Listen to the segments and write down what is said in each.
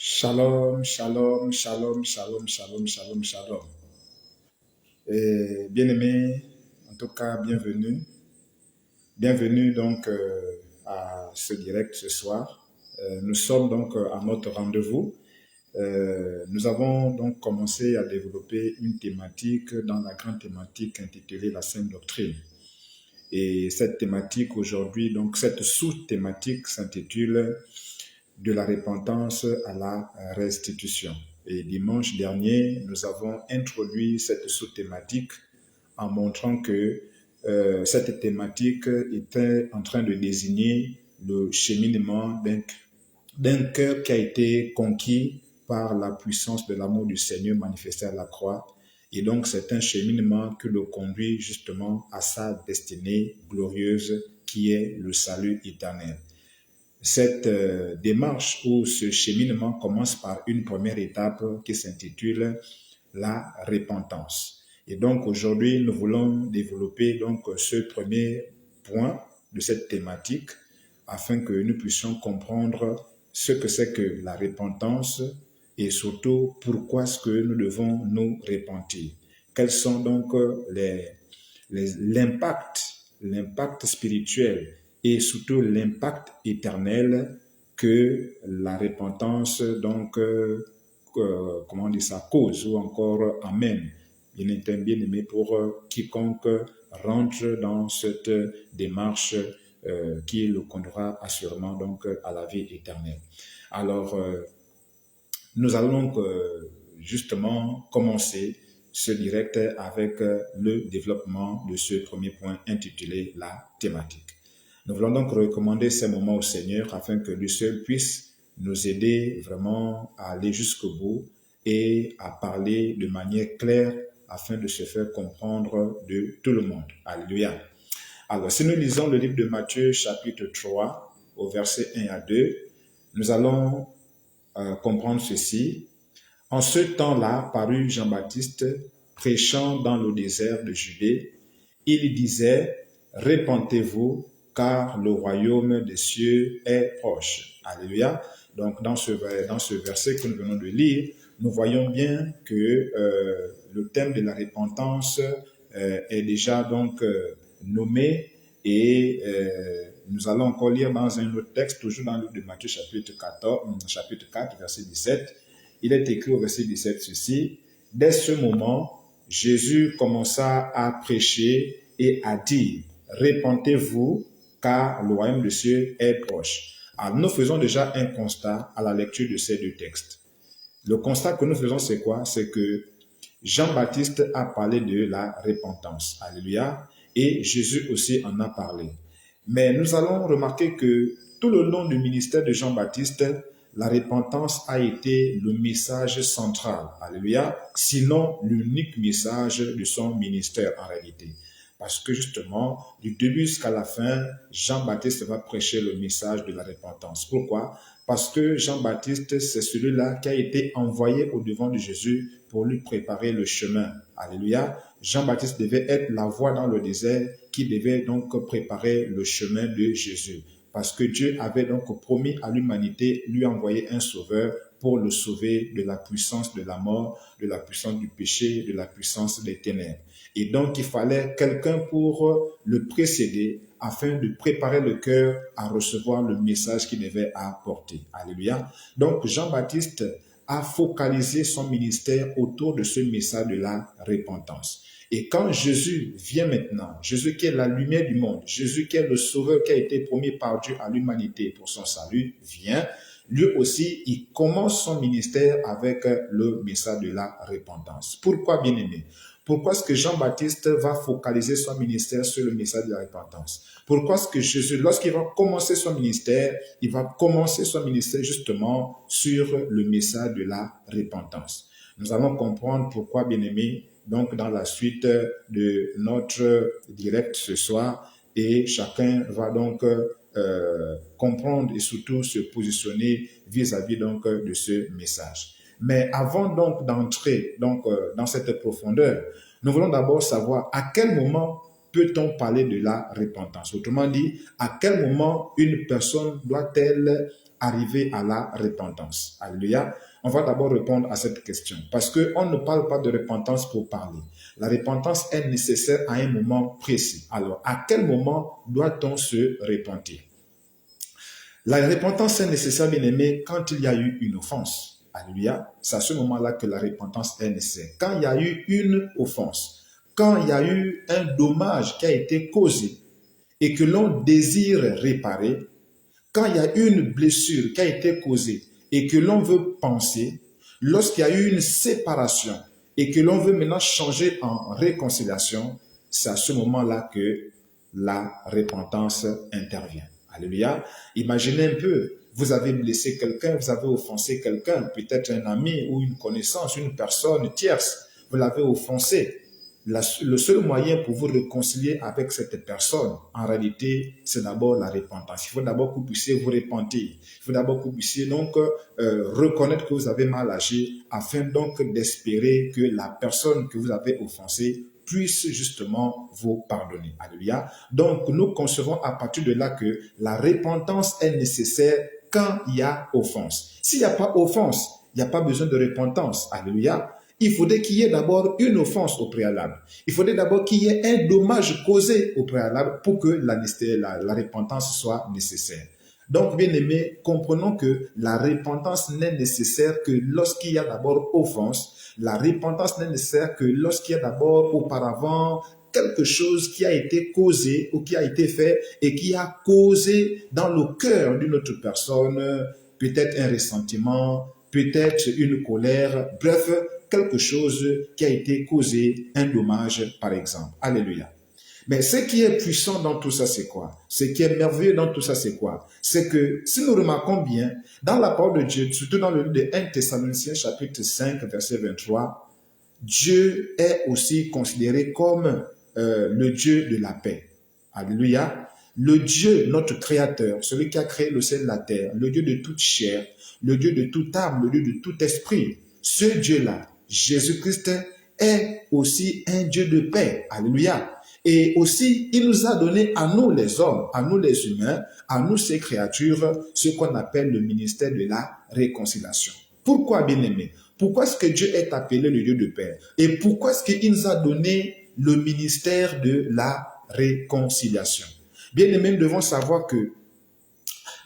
Shalom, shalom, shalom, shalom, shalom, shalom, shalom. Et bien-aimés, en tout cas, bienvenue. Bienvenue donc à ce direct ce soir. Nous sommes donc à notre rendez-vous. Nous avons donc commencé à développer une thématique dans la grande thématique intitulée la Sainte Doctrine. Et cette thématique aujourd'hui, donc cette sous-thématique s'intitule de la repentance à la restitution. Et dimanche dernier, nous avons introduit cette sous-thématique en montrant que cette thématique était en train de désigner le cheminement d'un cœur qui a été conquis par la puissance de l'amour du Seigneur manifesté à la croix. Et donc, c'est un cheminement qui le conduit justement à sa destinée glorieuse qui est le salut éternel. Cette démarche ou ce cheminement commence par une première étape qui s'intitule la repentance. Et donc aujourd'hui, nous voulons développer donc ce premier point de cette thématique afin que nous puissions comprendre ce que c'est que la repentance et surtout pourquoi est-ce que nous devons nous repentir. Quels sont donc l'impact spirituel et surtout l'impact éternel que la repentance donc cause ou encore amène, bien aimé, pour quiconque rentre dans cette démarche qui le conduira assurément donc à la vie éternelle. Alors nous allons donc justement commencer ce direct avec le développement de ce premier point intitulé la thématique. Nous voulons donc recommander ces moments au Seigneur afin que lui seul puisse nous aider vraiment à aller jusqu'au bout et à parler de manière claire afin de se faire comprendre de tout le monde. Alléluia. Alors, si nous lisons le livre de Matthieu, chapitre 3, au verset 1 à 2, nous allons comprendre ceci. En ce temps-là, parut Jean-Baptiste prêchant dans le désert de Judée. Il disait, « Repentez-vous, car le royaume des cieux est proche. » Alléluia. Donc, dans ce verset que nous venons de lire, nous voyons bien que le thème de la repentance est déjà donc nommé et nous allons encore lire dans un autre texte, toujours dans le livre de Matthieu, chapitre 4, verset 17. Il est écrit au verset 17 ceci, « Dès ce moment, Jésus commença à prêcher et à dire, « Repentez-vous, car le royaume des cieux est proche. » Alors, nous faisons déjà un constat à la lecture de ces deux textes. Le constat que nous faisons, c'est quoi? C'est que Jean-Baptiste a parlé de la repentance. Alléluia. Et Jésus aussi en a parlé. Mais nous allons remarquer que tout le long du ministère de Jean-Baptiste, la repentance a été le message central. Alléluia. Sinon, l'unique message de son ministère en réalité. Parce que justement, du début jusqu'à la fin, Jean-Baptiste va prêcher le message de la repentance. Pourquoi? Parce que Jean-Baptiste, c'est celui-là qui a été envoyé au devant de Jésus pour lui préparer le chemin. Alléluia. Jean-Baptiste devait être la voix dans le désert qui devait donc préparer le chemin de Jésus. Parce que Dieu avait donc promis à l'humanité, lui envoyer un sauveur pour le sauver de la puissance de la mort, de la puissance du péché, de la puissance des ténèbres. Et donc, il fallait quelqu'un pour le précéder afin de préparer le cœur à recevoir le message qu'il devait apporter. Alléluia. Donc, Jean-Baptiste a focalisé son ministère autour de ce message de la repentance. Et quand Jésus vient maintenant, Jésus qui est la lumière du monde, Jésus qui est le sauveur qui a été promis par Dieu à l'humanité pour son salut, vient, lui aussi, il commence son ministère avec le message de la repentance. Pourquoi, bien-aimé? Pourquoi est-ce que Jean-Baptiste va focaliser son ministère sur le message de la repentance? Pourquoi est-ce que Jésus, lorsqu'il va commencer son ministère, il va commencer son ministère justement sur le message de la repentance? Nous allons comprendre pourquoi, bien-aimé, donc dans la suite de notre direct ce soir, et chacun va donc comprendre et surtout se positionner vis-à-vis donc de ce message. Mais avant donc d'entrer donc dans cette profondeur, nous voulons d'abord savoir à quel moment peut-on parler de la repentance. Autrement dit, à quel moment une personne doit-elle arriver à la repentance? Alléluia. On va d'abord répondre à cette question parce qu'on ne parle pas de repentance pour parler. La repentance est nécessaire à un moment précis. Alors, à quel moment doit-on se repentir? La repentance est nécessaire, bien aimé, quand il y a eu une offense. Alléluia. C'est à ce moment-là que la repentance est nécessaire. Quand il y a eu une offense, quand il y a eu un dommage qui a été causé et que l'on désire réparer, quand il y a une blessure qui a été causée et que l'on veut penser, lorsqu'il y a eu une séparation et que l'on veut maintenant changer en réconciliation, c'est à ce moment-là que la repentance intervient. Alléluia. Imaginez un peu, vous avez blessé quelqu'un, vous avez offensé quelqu'un, peut-être un ami ou une connaissance, une personne tierce, vous l'avez offensé. Le seul moyen pour vous réconcilier avec cette personne, en réalité, c'est d'abord la repentance. Il faut d'abord que vous puissiez vous repentir. Il faut d'abord que vous puissiez donc reconnaître que vous avez mal agi, afin donc d'espérer que la personne que vous avez offensée puisse justement vous pardonner. Alléluia. Donc, nous concevons à partir de là que la repentance est nécessaire quand il y a offense. S'il n'y a pas offense, il n'y a pas besoin de repentance. Alléluia. Il faudrait qu'il y ait d'abord une offense au préalable. Il faudrait d'abord qu'il y ait un dommage causé au préalable pour que la repentance soit nécessaire. Donc, bien aimé, comprenons que la repentance n'est nécessaire que lorsqu'il y a d'abord offense. La repentance n'est nécessaire que lorsqu'il y a d'abord auparavant quelque chose qui a été causé ou qui a été fait et qui a causé dans le cœur d'une autre personne peut-être un ressentiment, peut-être une colère, bref, quelque chose qui a été causé, un dommage par exemple. Alléluia. Mais ce qui est puissant dans tout ça, c'est quoi? Ce qui est merveilleux dans tout ça, c'est quoi? C'est que, si nous remarquons bien, dans la parole de Dieu, surtout dans le livre de 1 Thessaloniciens chapitre 5, verset 23, Dieu est aussi considéré comme le Dieu de la paix. Alléluia. Le Dieu, notre Créateur, celui qui a créé le ciel et la terre, le Dieu de toute chair, le Dieu de toute âme, le Dieu de tout esprit, ce Dieu-là, Jésus-Christ, est aussi un Dieu de paix. Alléluia. Et aussi, il nous a donné à nous les hommes, à nous les humains, à nous ces créatures, ce qu'on appelle le ministère de la réconciliation. Pourquoi, bien-aimés? Pourquoi est-ce que Dieu est appelé le Dieu de paix? Et pourquoi est-ce qu'il nous a donné le ministère de la réconciliation? Bien-aimés, nous devons savoir que,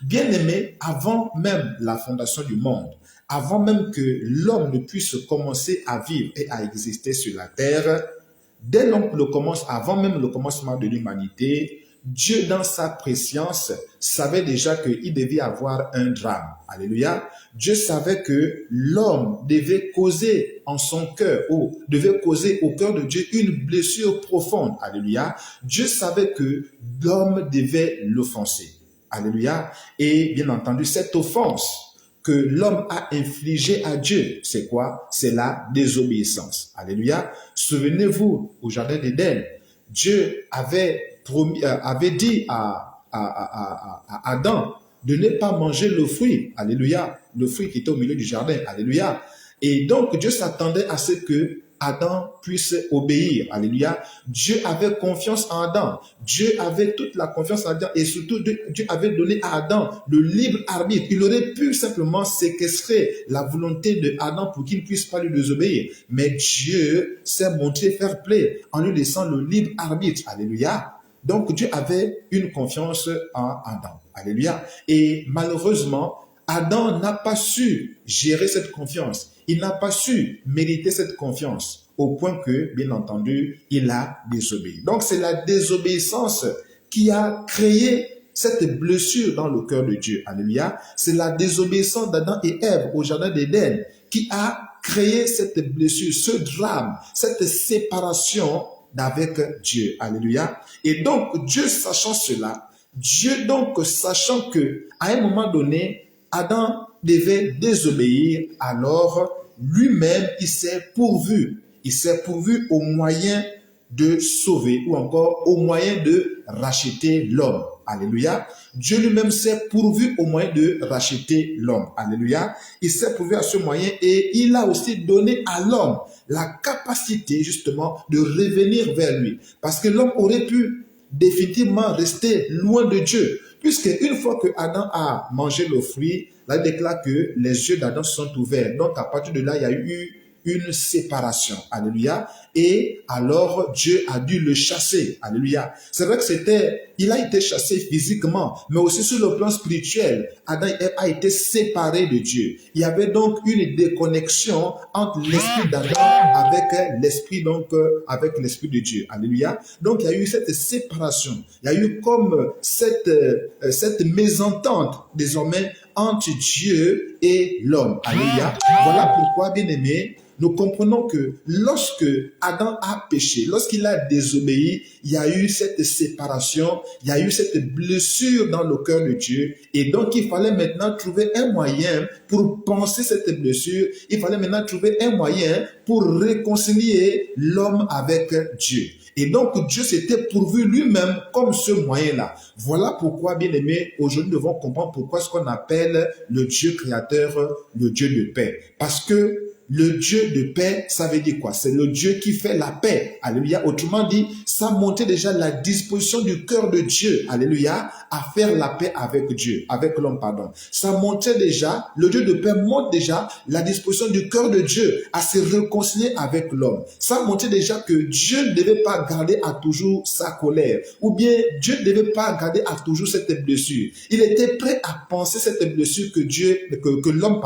bien-aimés, avant même la fondation du monde, avant même que l'homme ne puisse commencer à vivre et à exister sur la terre, dès avant même le commencement de l'humanité, Dieu, dans sa préscience, savait déjà qu'il devait y avoir un drame. Alléluia. Dieu savait que l'homme devait causer en son cœur, ou devait causer au cœur de Dieu une blessure profonde. Alléluia. Dieu savait que l'homme devait l'offenser. Alléluia. Et bien entendu, cette offense que l'homme a infligé à Dieu, c'est quoi? C'est la désobéissance. Alléluia. Souvenez-vous, au jardin d'Éden, Dieu avait dit à Adam de ne pas manger le fruit. Alléluia. Le fruit qui était au milieu du jardin. Alléluia. Et donc, Dieu s'attendait à ce que Adam puisse obéir. Alléluia. Dieu avait confiance en Adam. Dieu avait toute la confiance en Adam et surtout Dieu avait donné à Adam le libre arbitre. Il aurait pu simplement séquestrer la volonté de Adam pour qu'il ne puisse pas lui désobéir. Mais Dieu s'est montré fair play en lui laissant le libre arbitre. Alléluia. Donc Dieu avait une confiance en Adam. Alléluia. Et malheureusement, Adam n'a pas su gérer cette confiance. Il n'a pas su mériter cette confiance au point que, bien entendu, il a désobéi. Donc, c'est la désobéissance qui a créé cette blessure dans le cœur de Dieu. Alléluia. C'est la désobéissance d'Adam et Ève au jardin d'Éden qui a créé cette blessure, ce drame, cette séparation d'avec Dieu. Alléluia. Et donc, Dieu sachant cela, Dieu donc sachant que à un moment donné, Adam devait désobéir, alors lui-même, il s'est pourvu. Il s'est pourvu au moyen de sauver ou encore au moyen de racheter l'homme. Alléluia. Dieu lui-même s'est pourvu au moyen de racheter l'homme. Alléluia. Il s'est pourvu à ce moyen et il a aussi donné à l'homme la capacité justement de revenir vers lui. Parce que l'homme aurait pu définitivement rester loin de Dieu. Puisque une fois que Adam a mangé le fruit, là, il déclare que les yeux d'Adam sont ouverts. Donc, à partir de là, il y a eu une séparation. Alléluia. Et alors, Dieu a dû le chasser. Alléluia. C'est vrai que il a été chassé physiquement, mais aussi sur le plan spirituel. Adam a été séparé de Dieu. Il y avait donc une déconnexion entre l'esprit d'Adam avec l'esprit de Dieu. Alléluia. Donc, il y a eu cette séparation. Il y a eu comme cette mésentente désormais entre Dieu et l'homme. Alléluia. Voilà pourquoi, bien-aimés, nous comprenons que lorsque Adam a péché, lorsqu'il a désobéi, il y a eu cette séparation, il y a eu cette blessure dans le cœur de Dieu. Et donc, il fallait maintenant trouver un moyen pour penser cette blessure. Il fallait maintenant trouver un moyen pour réconcilier l'homme avec Dieu. Et donc, Dieu s'était pourvu lui-même comme ce moyen-là. Voilà pourquoi, bien aimé, aujourd'hui, nous devons comprendre pourquoi ce qu'on appelle le Dieu créateur, le Dieu de paix. Parce que le Dieu de paix, ça veut dire quoi? C'est le Dieu qui fait la paix. Alléluia. Autrement dit, ça montrait déjà la disposition du cœur de Dieu. Alléluia. À faire la paix avec Dieu, avec l'homme, pardon. Ça montrait déjà, le Dieu de paix montre déjà la disposition du cœur de Dieu à se réconcilier avec l'homme. Ça montrait déjà que Dieu ne devait pas garder à toujours sa colère. Ou bien Dieu ne devait pas garder à toujours cette blessure. Il était prêt à penser cette blessure que l'homme,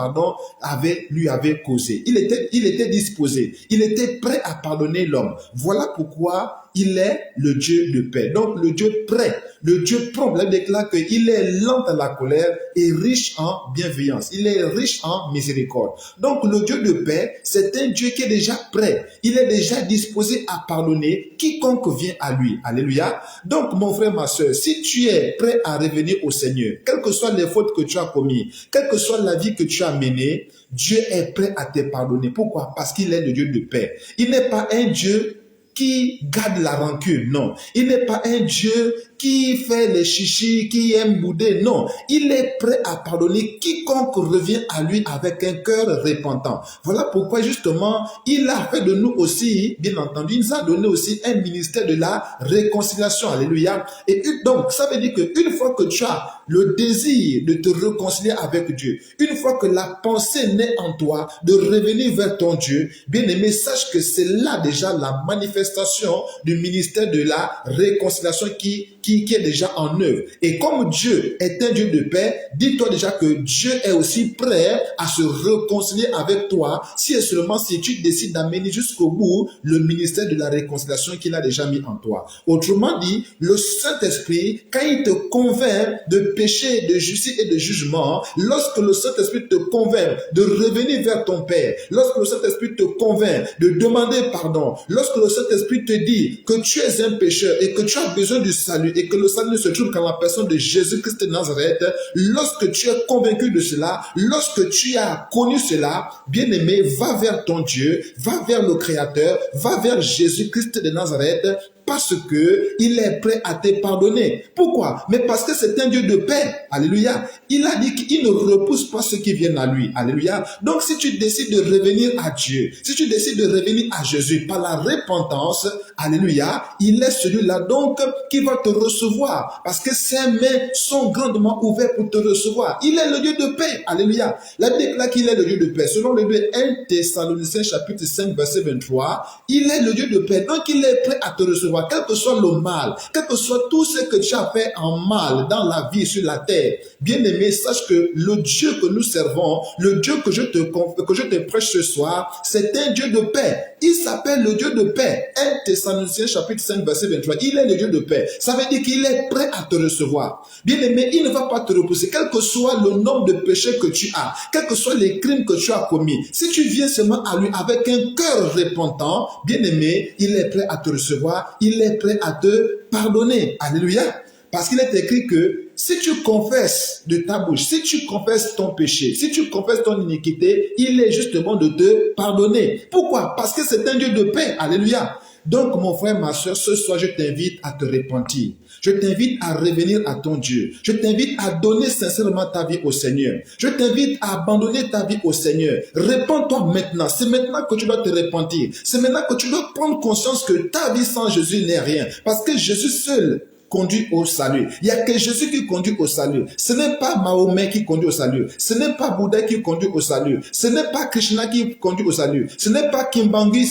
lui avait causée. Il était disposé. Il était prêt à pardonner l'homme. Voilà pourquoi il est le Dieu de paix. Donc, le Dieu prêt, le Dieu prompt, il déclare qu'il est lent à la colère et riche en bienveillance. Il est riche en miséricorde. Donc, le Dieu de paix, c'est un Dieu qui est déjà prêt. Il est déjà disposé à pardonner quiconque vient à lui. Alléluia. Donc, mon frère, ma soeur, si tu es prêt à revenir au Seigneur, quelles que soient les fautes que tu as commises, quelle que soit la vie que tu as menée, Dieu est prêt à te pardonner. Pourquoi? Parce qu'il est le Dieu de paix. Il n'est pas un Dieu qui garde la rancune, non. Il n'est pas un Dieu qui fait les chichis, qui aime bouder, non. Il est prêt à pardonner quiconque revient à lui avec un cœur repentant. Voilà pourquoi justement, il a fait de nous aussi, bien entendu, il nous a donné aussi un ministère de la réconciliation, alléluia. Et donc, ça veut dire qu'une fois que tu as le désir de te réconcilier avec Dieu, une fois que la pensée naît en toi de revenir vers ton Dieu, bien aimé, sache que c'est là déjà la manifestation du ministère de la réconciliation qui est déjà en œuvre. Et comme Dieu est un Dieu de paix, dis-toi déjà que Dieu est aussi prêt à se réconcilier avec toi si et seulement si tu décides d'amener jusqu'au bout le ministère de la réconciliation qu'il a déjà mis en toi. Autrement dit, le Saint-Esprit, quand il te convainc de péché, de justice et de jugement, lorsque le Saint-Esprit te convainc de revenir vers ton Père, lorsque le Saint-Esprit te convainc de demander pardon, lorsque le Saint-Esprit te dit que tu es un pécheur et que tu as besoin du salut et que le salut ne se trouve qu'en la personne de Jésus-Christ de Nazareth, lorsque tu es convaincu de cela, lorsque tu as connu cela, bien-aimé, va vers ton Dieu, va vers le Créateur, va vers Jésus-Christ de Nazareth, parce que il est prêt à te pardonner. Pourquoi? Mais parce que c'est un Dieu de paix. Alléluia. Il a dit qu'il ne repousse pas ceux qui viennent à lui. Alléluia. Donc si tu décides de revenir à Dieu, si tu décides de revenir à Jésus par la repentance, alléluia, il est celui-là donc qui va te recevoir. Parce que ses mains sont grandement ouvertes pour te recevoir. Il est le Dieu de paix. Alléluia. La Bible déclare qu'il est le Dieu de paix. Selon le 1 Thessaloniciens chapitre 5 verset 23, il est le Dieu de paix. Donc il est prêt à te recevoir. Quel que soit le mal, quel que soit tout ce que tu as fait en mal dans la vie sur la terre, bien aimé, sache que le Dieu que nous servons, le Dieu que je te prêche ce soir, c'est un Dieu de paix. Il s'appelle le Dieu de paix. 1 Thessaloniciens chapitre 5 verset 23. Il est le Dieu de paix. Ça veut dire qu'il est prêt à te recevoir. Bien aimé, il ne va pas te repousser. Quel que soit le nombre de péchés que tu as, quels que soient les crimes que tu as commis, si tu viens seulement à lui avec un cœur repentant, bien aimé, il est prêt à te recevoir. Il est prêt à te pardonner. Alléluia. Parce qu'il est écrit que si tu confesses de ta bouche, si tu confesses ton péché, si tu confesses ton iniquité, il est justement de te pardonner. Pourquoi? Parce que c'est un Dieu de paix. Alléluia. Donc, mon frère, ma soeur, ce soir, je t'invite à te repentir. Je t'invite à revenir à ton Dieu. Je t'invite à donner sincèrement ta vie au Seigneur. Je t'invite à abandonner ta vie au Seigneur. Répands-toi maintenant. C'est maintenant que tu dois te repentir. C'est maintenant que tu dois prendre conscience que ta vie sans Jésus n'est rien. Parce que Jésus seul conduit au salut. Il n'y a que Jésus qui conduit au salut. Ce n'est pas Mahomet qui conduit au salut. Ce n'est pas Bouddha qui conduit au salut. Ce n'est pas Krishna qui conduit au salut. Ce n'est pas Kimbangu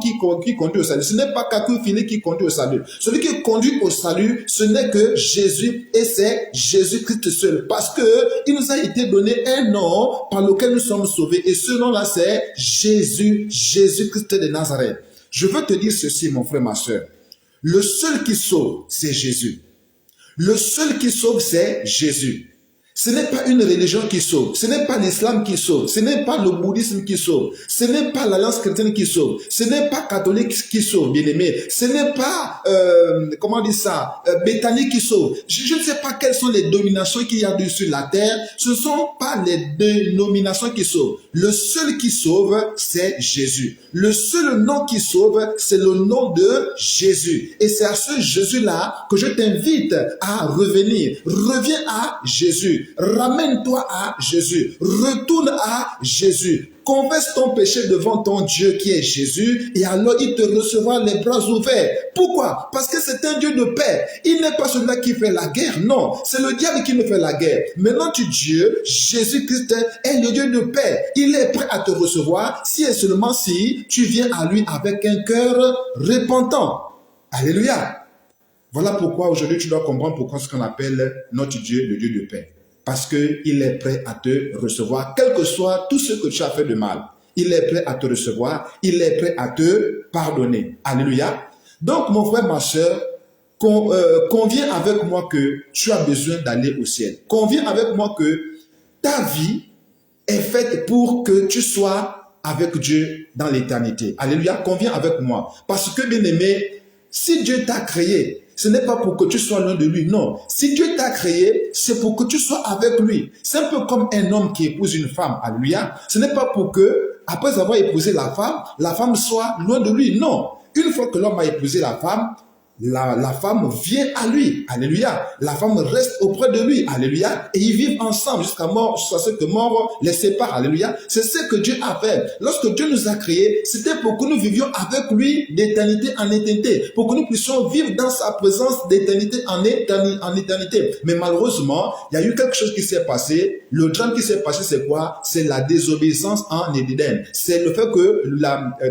qui conduit au salut. Ce n'est pas Kaku Fili qui conduit au salut. Celui qui conduit au salut, ce n'est que Jésus, et c'est Jésus-Christ seul. Parce que il nous a été donné un nom par lequel nous sommes sauvés. Et ce nom-là, c'est Jésus, Jésus-Christ de Nazareth. Je veux te dire ceci, mon frère, ma soeur. Le seul qui sauve, c'est Jésus. Le seul qui sauve, c'est Jésus. Ce n'est pas une religion qui sauve, ce n'est pas l'islam qui sauve, ce n'est pas le bouddhisme qui sauve, ce n'est pas l'alliance chrétienne qui sauve, ce n'est pas catholique qui sauve, bien aimé, ce n'est pas, Béthanie qui sauve. Je ne sais pas quelles sont les dominations qu'il y a sur la terre, ce ne sont pas les dénominations qui sauvent. Le seul qui sauve, c'est Jésus. Le seul nom qui sauve, c'est le nom de Jésus. Et c'est à ce Jésus-là que je t'invite à revenir. Reviens à Jésus. Ramène-toi à Jésus. Retourne à Jésus. Confesse ton péché devant ton Dieu qui est Jésus et alors il te recevra les bras ouverts. Pourquoi? Parce que c'est un Dieu de paix. Il n'est pas celui-là qui fait la guerre, non. C'est le diable qui nous fait la guerre. Mais notre Dieu, Jésus-Christ, est le Dieu de paix. Il est prêt à te recevoir si et seulement si tu viens à lui avec un cœur repentant. Alléluia. Voilà pourquoi aujourd'hui tu dois comprendre pourquoi ce qu'on appelle notre Dieu, le Dieu de paix. Parce qu'il est prêt à te recevoir, quel que soit tout ce que tu as fait de mal. Il est prêt à te recevoir, il est prêt à te pardonner. Alléluia. Donc, mon frère, ma soeur, conviens avec moi que tu as besoin d'aller au ciel. Conviens avec moi que ta vie est faite pour que tu sois avec Dieu dans l'éternité. Alléluia. Conviens avec moi. Parce que, bien aimé, si Dieu t'a créé, ce n'est pas pour que tu sois loin de lui, non. Si Dieu t'a créé, c'est pour que tu sois avec lui. C'est un peu comme un homme qui épouse une femme, alléluia. Ce n'est pas pour que, après avoir épousé la femme soit loin de lui, non. Une fois que l'homme a épousé la femme vient à lui, alléluia. La femme reste auprès de lui, alléluia. Et ils vivent ensemble jusqu'à ce que mort les sépare, alléluia. C'est ce que Dieu a fait. Lorsque Dieu nous a créés, c'était pour que nous vivions avec lui d'éternité en éternité, pour que nous puissions vivre dans sa présence d'éternité en éternité. Mais malheureusement, il y a eu quelque chose qui s'est passé. Le drame qui s'est passé, c'est quoi? C'est la désobéissance en Éden. C'est le fait que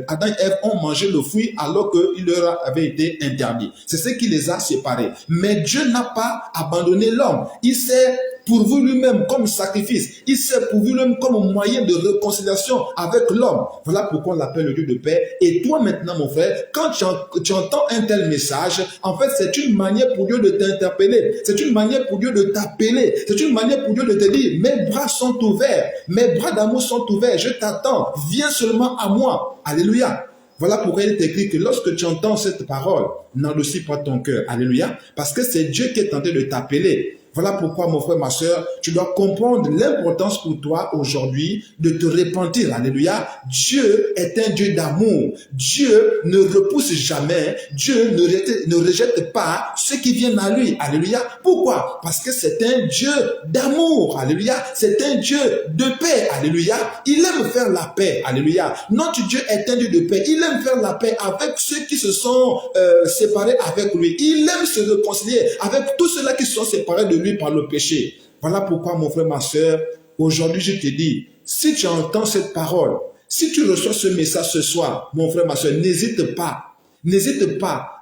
Adam et Ève ont mangé le fruit alors qu'il leur avait été interdit. C'est ce qui les a séparés. Mais Dieu n'a pas abandonné l'homme. Il s'est pourvu lui-même comme sacrifice. Il s'est pourvu lui-même comme moyen de réconciliation avec l'homme. Voilà pourquoi on l'appelle le Dieu de paix. Et toi maintenant, mon frère, quand tu entends un tel message, en fait, c'est une manière pour Dieu de t'interpeller. C'est une manière pour Dieu de t'appeler. C'est une manière pour Dieu de te dire, mes bras sont ouverts. Mes bras d'amour sont ouverts. Je t'attends. Viens seulement à moi. Alléluia. Voilà pourquoi il est écrit que lorsque tu entends cette parole, n'endurcis pas ton cœur. Alléluia. Parce que c'est Dieu qui est tenté de t'appeler. Voilà pourquoi, mon frère, ma soeur, tu dois comprendre l'importance pour toi aujourd'hui de te repentir. Alléluia. Dieu est un Dieu d'amour. Dieu ne repousse jamais. Dieu ne rejette pas ceux qui viennent à lui. Alléluia. Pourquoi? Parce que c'est un Dieu d'amour. Alléluia. C'est un Dieu de paix. Alléluia. Il aime faire la paix. Alléluia. Notre Dieu est un Dieu de paix. Il aime faire la paix avec ceux qui se sont séparés avec lui. Il aime se réconcilier avec tous ceux-là qui sont séparés de lui par le péché. Voilà pourquoi, mon frère, ma soeur, aujourd'hui je te dis, si tu entends cette parole, si tu reçois ce message ce soir, mon frère, ma soeur, n'hésite pas,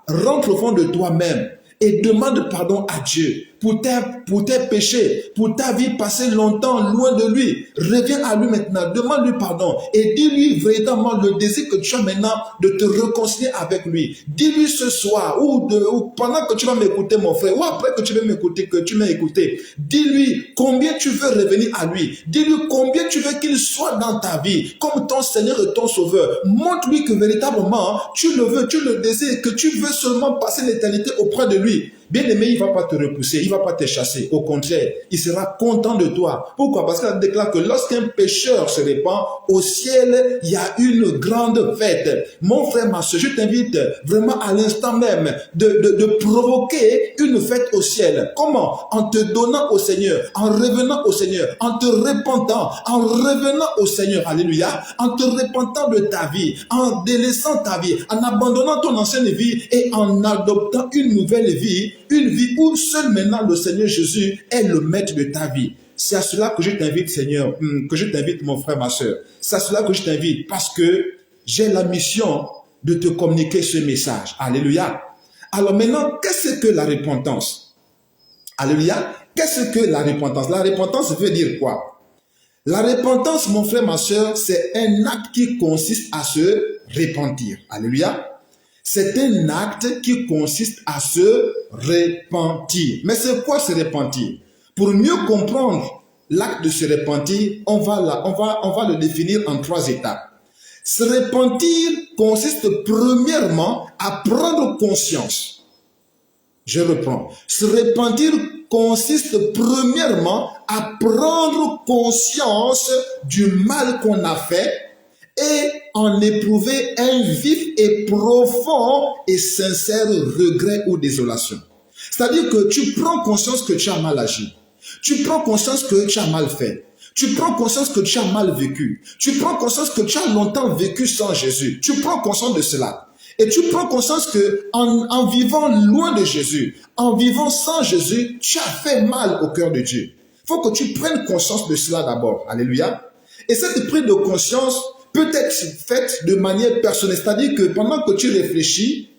rentre au fond de toi-même et demande pardon à Dieu pour tes péchés, pour ta vie passée longtemps loin de lui. Reviens à lui maintenant, demande-lui pardon et dis-lui véritablement le désir que tu as maintenant de te réconcilier avec lui. Dis-lui ce soir ou pendant que tu vas m'écouter, mon frère, ou après que tu vas m'écouter, que tu m'as écouté, dis-lui combien tu veux revenir à lui. Dis-lui combien tu veux qu'il soit dans ta vie comme ton Seigneur et ton Sauveur. Montre-lui que véritablement tu le veux, tu le désires, que tu veux seulement passer l'éternité auprès de lui. Bien-aimé, il ne va pas te repousser, il ne va pas te chasser. Au contraire, il sera content de toi. Pourquoi? Parce qu'elle déclare que lorsqu'un pécheur se répand, au ciel, il y a une grande fête. Mon frère, ma soeur, je t'invite vraiment à l'instant même de provoquer une fête au ciel. Comment? En te donnant au Seigneur, en revenant au Seigneur, en te repentant, en revenant au Seigneur, alléluia, en te repentant de ta vie, en délaissant ta vie, en abandonnant ton ancienne vie et en adoptant une nouvelle vie, une vie où seul maintenant le Seigneur Jésus est le maître de ta vie. C'est à cela que je t'invite, Seigneur, que je t'invite, mon frère, ma soeur. C'est à cela que je t'invite parce que j'ai la mission de te communiquer ce message. Alléluia. Alors maintenant, qu'est-ce que la repentance? Alléluia. Qu'est-ce que la repentance? La repentance veut dire quoi? La repentance, mon frère, ma soeur, c'est un acte qui consiste à se repentir. Alléluia. C'est un acte qui consiste à se repentir. Mais c'est quoi se repentir? Pour mieux comprendre l'acte de se repentir, on va le définir en 3 étapes. Se repentir consiste premièrement à prendre conscience. Je reprends. Se repentir consiste premièrement à prendre conscience du mal qu'on a fait et en éprouver un vif et profond et sincère regret ou désolation. C'est-à-dire que tu prends conscience que tu as mal agi. Tu prends conscience que tu as mal fait. Tu prends conscience que tu as mal vécu. Tu prends conscience que tu as longtemps vécu sans Jésus. Tu prends conscience de cela. Et tu prends conscience que en vivant loin de Jésus, en vivant sans Jésus, tu as fait mal au cœur de Dieu. Il faut que tu prennes conscience de cela d'abord. Alléluia. Et cette prise de conscience peut être faite de manière personnelle. C'est-à-dire que pendant que tu réfléchis,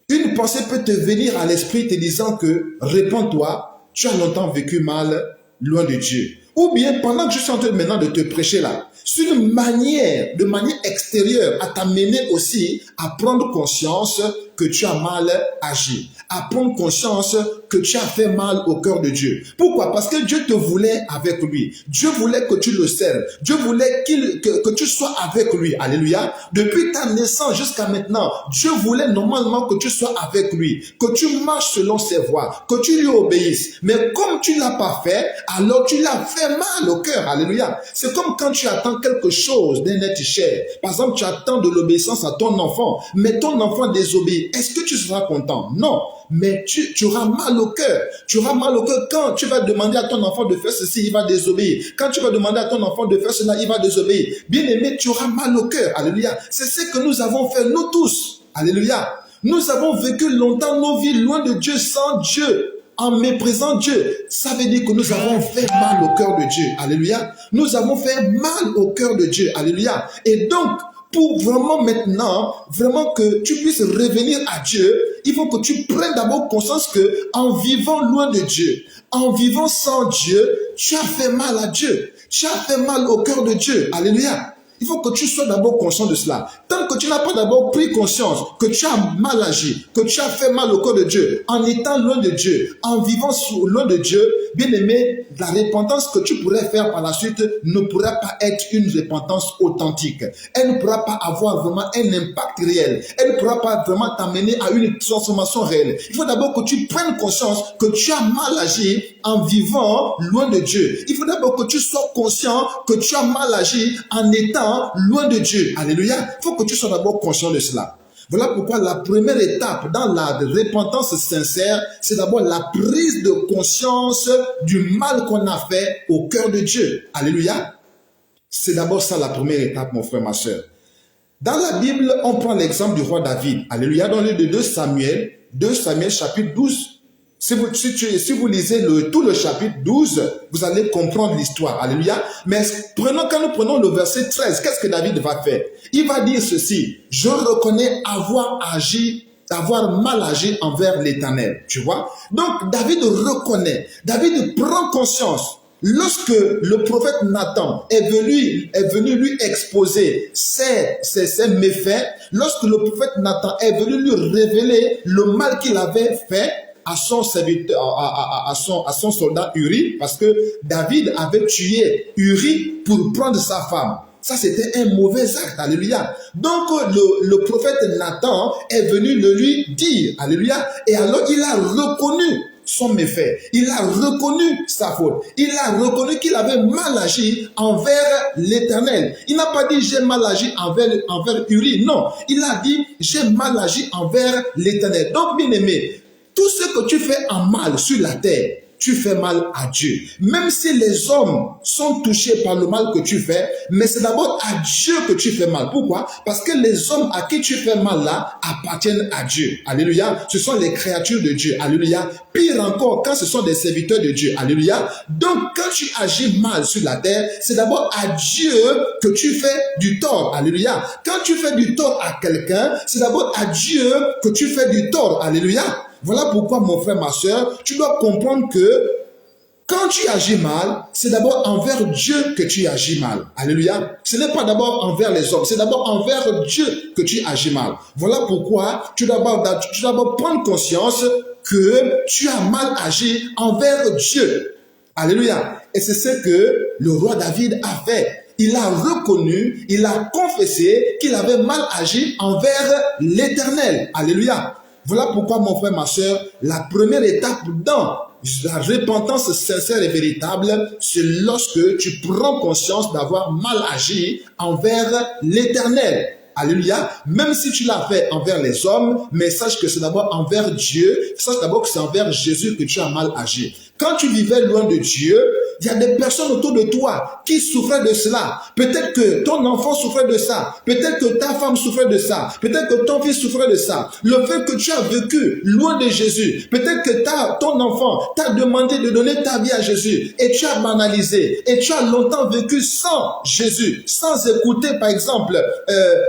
une pensée peut te venir à l'esprit te disant que réponds-toi, tu as longtemps vécu mal loin de Dieu. Ou bien pendant que je suis en train maintenant de te prêcher là, c'est une manière, de manière extérieure, à t'amener aussi à prendre conscience que tu as mal agi, à prendre conscience que tu as fait mal au cœur de Dieu. Pourquoi? Parce que Dieu te voulait avec lui. Dieu voulait que tu le serves. Dieu voulait que tu sois avec lui. Alléluia. Depuis ta naissance jusqu'à maintenant, Dieu voulait normalement que tu sois avec lui, que tu marches selon ses voies, que tu lui obéisses. Mais comme tu ne l'as pas fait, alors tu l'as fait mal au cœur. Alléluia. C'est comme quand tu attends quelque chose d'un être cher. Par exemple, tu attends de l'obéissance à ton enfant, mais ton enfant désobéit. Est-ce que tu seras content? Non. Mais tu auras mal au cœur. Tu auras mal au cœur quand tu vas demander à ton enfant de faire ceci, il va désobéir. Quand tu vas demander à ton enfant de faire cela, il va désobéir. Bien aimé, tu auras mal au cœur. Alléluia. C'est ce que nous avons fait, nous tous. Alléluia. Nous avons vécu longtemps nos vies loin de Dieu, sans Dieu, en méprisant Dieu. Ça veut dire que nous avons fait mal au cœur de Dieu. Alléluia. Nous avons fait mal au cœur de Dieu. Alléluia. Et donc, pour vraiment maintenant, vraiment que tu puisses revenir à Dieu, il faut que tu prennes d'abord conscience que en vivant loin de Dieu, en vivant sans Dieu, tu as fait mal à Dieu. Tu as fait mal au cœur de Dieu. Alléluia. Il faut que tu sois d'abord conscient de cela. Tant que tu n'as pas d'abord pris conscience que tu as mal agi, que tu as fait mal au cœur de Dieu, en étant loin de Dieu, en vivant loin de Dieu, bien aimé, la repentance que tu pourrais faire par la suite ne pourra pas être une repentance authentique. Elle ne pourra pas avoir vraiment un impact réel. Elle ne pourra pas vraiment t'amener à une transformation réelle. Il faut d'abord que tu prennes conscience que tu as mal agi en vivant loin de Dieu. Il faut d'abord que tu sois conscient que tu as mal agi en étant loin de Dieu. Alléluia. Il faut que tu sois d'abord conscient de cela. Voilà pourquoi la première étape dans la repentance sincère, c'est d'abord la prise de conscience du mal qu'on a fait au cœur de Dieu. Alléluia. C'est d'abord ça la première étape, mon frère, ma soeur. Dans la Bible, on prend l'exemple du roi David. Alléluia. Dans le 2 Samuel chapitre 12. Si vous lisez tout le chapitre 12, vous allez comprendre l'histoire. Alléluia. Mais quand nous prenons le verset 13, qu'est-ce que David va faire? Il va dire ceci: je reconnais avoir mal agi envers l'Éternel. Tu vois? Donc, David reconnaît. David prend conscience. Lorsque le prophète Nathan est venu lui exposer ses méfaits, lorsque le prophète Nathan est venu lui révéler le mal qu'il avait fait à son serviteur, à son soldat Uri, parce que David avait tué Uri pour prendre sa femme. Ça, c'était un mauvais acte. Alléluia. Donc, le prophète Nathan est venu le lui dire. Alléluia. Et alors, il a reconnu son méfait. Il a reconnu sa faute. Il a reconnu qu'il avait mal agi envers l'Éternel. Il n'a pas dit j'ai mal agi envers Uri. Non. Il a dit j'ai mal agi envers l'Éternel. Donc, bien aimé, tout ce que tu fais en mal sur la terre, tu fais mal à Dieu. Même si les hommes sont touchés par le mal que tu fais, mais c'est d'abord à Dieu que tu fais mal. Pourquoi? Parce que les hommes à qui tu fais mal là appartiennent à Dieu. Alléluia. Ce sont les créatures de Dieu. Alléluia. Pire encore, quand ce sont des serviteurs de Dieu. Alléluia. Donc, quand tu agis mal sur la terre, c'est d'abord à Dieu que tu fais du tort. Alléluia. Quand tu fais du tort à quelqu'un, c'est d'abord à Dieu que tu fais du tort. Alléluia. Voilà pourquoi, mon frère, ma soeur, tu dois comprendre que quand tu agis mal, c'est d'abord envers Dieu que tu agis mal. Alléluia. Ce n'est pas d'abord envers les hommes, c'est d'abord envers Dieu que tu agis mal. Voilà pourquoi tu dois d'abord prendre conscience que tu as mal agi envers Dieu. Alléluia. Et c'est ce que le roi David a fait. Il a reconnu, il a confessé qu'il avait mal agi envers l'Éternel. Alléluia. Voilà pourquoi, mon frère, ma soeur, la première étape dans la repentance sincère et véritable, c'est lorsque tu prends conscience d'avoir mal agi envers l'Éternel. Alléluia. Même si tu l'as fait envers les hommes, mais sache que c'est d'abord envers Dieu. Sache d'abord que c'est envers Jésus que tu as mal agi. Quand tu vivais loin de Dieu, il y a des personnes autour de toi qui souffraient de cela. Peut-être que ton enfant souffrait de ça. Peut-être que ta femme souffrait de ça. Peut-être que ton fils souffrait de ça. Le fait que tu as vécu loin de Jésus. Peut-être que ton enfant t'a demandé de donner ta vie à Jésus. Et tu as banalisé. Et tu as longtemps vécu sans Jésus. Sans écouter, par exemple,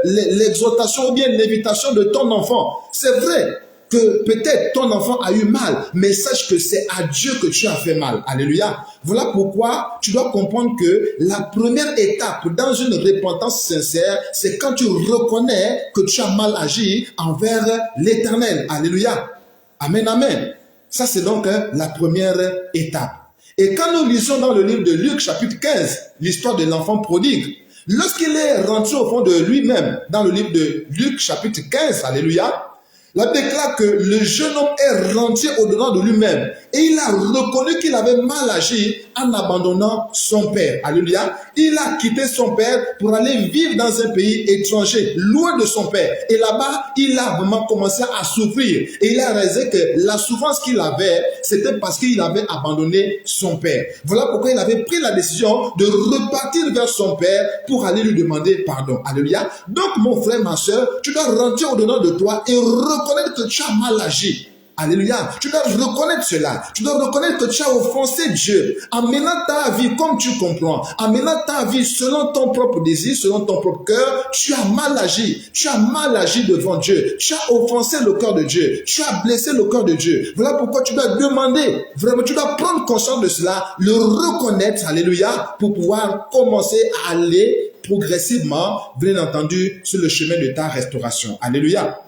l'exhortation ou bien l'invitation de ton enfant. C'est vrai que peut-être ton enfant a eu mal, mais sache que c'est à Dieu que tu as fait mal. Alléluia. Voilà pourquoi tu dois comprendre que la première étape dans une repentance sincère, c'est quand tu reconnais que tu as mal agi envers l'Éternel. Alléluia. Amen, amen. Ça, c'est donc la première étape. Et quand nous lisons dans le livre de Luc, chapitre 15, l'histoire de l'enfant prodigue, lorsqu'il est rentré au fond de lui-même, dans le livre de Luc, chapitre 15, alléluia, la Bible déclare que le jeune homme est rentré au-dedans de lui-même et il a reconnu qu'il avait mal agi en abandonnant son père. Alléluia. Il a quitté son père pour aller vivre dans un pays étranger, loin de son père. Et là-bas, il a vraiment commencé à souffrir. Et il a réalisé que la souffrance qu'il avait, c'était parce qu'il avait abandonné son père. Voilà pourquoi il avait pris la décision de repartir vers son père pour aller lui demander pardon. Alléluia. Donc, mon frère, ma soeur, tu dois rentrer au-dedans de toi et reconnaître que tu as mal agi. Alléluia. Tu dois reconnaître cela. Tu dois reconnaître que tu as offensé Dieu. En menant ta vie comme tu comprends, en menant ta vie selon ton propre désir, selon ton propre cœur, tu as mal agi. Tu as mal agi devant Dieu. Tu as offensé le cœur de Dieu. Tu as blessé le cœur de Dieu. Voilà pourquoi tu dois demander. Vraiment, tu dois prendre conscience de cela, le reconnaître. Alléluia. Pour pouvoir commencer à aller progressivement, bien entendu, sur le chemin de ta restauration. Alléluia.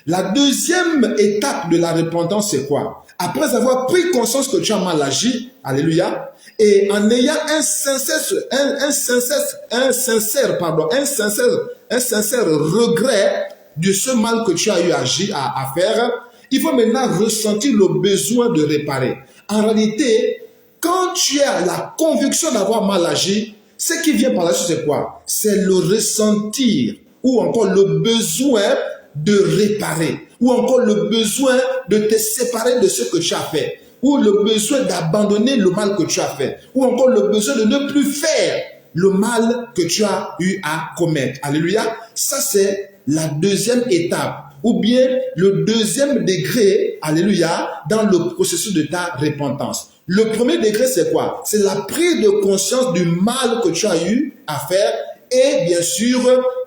La deuxième étape de la repentance, c'est quoi? Après avoir pris conscience que tu as mal agi, alléluia, et en ayant un sincère regret de ce mal que tu as eu à faire, il faut maintenant ressentir le besoin de réparer. En réalité, quand tu as la conviction d'avoir mal agi, ce qui vient par la suite, c'est quoi? C'est le ressentir ou encore le besoin de réparer, ou encore le besoin de te séparer de ce que tu as fait, ou le besoin d'abandonner le mal que tu as fait, ou encore le besoin de ne plus faire le mal que tu as eu à commettre. Alléluia. Ça, c'est la deuxième étape, ou bien le deuxième degré, alléluia, dans le processus de ta repentance. Le premier degré, c'est quoi? C'est la prise de conscience du mal que tu as eu à faire et bien sûr,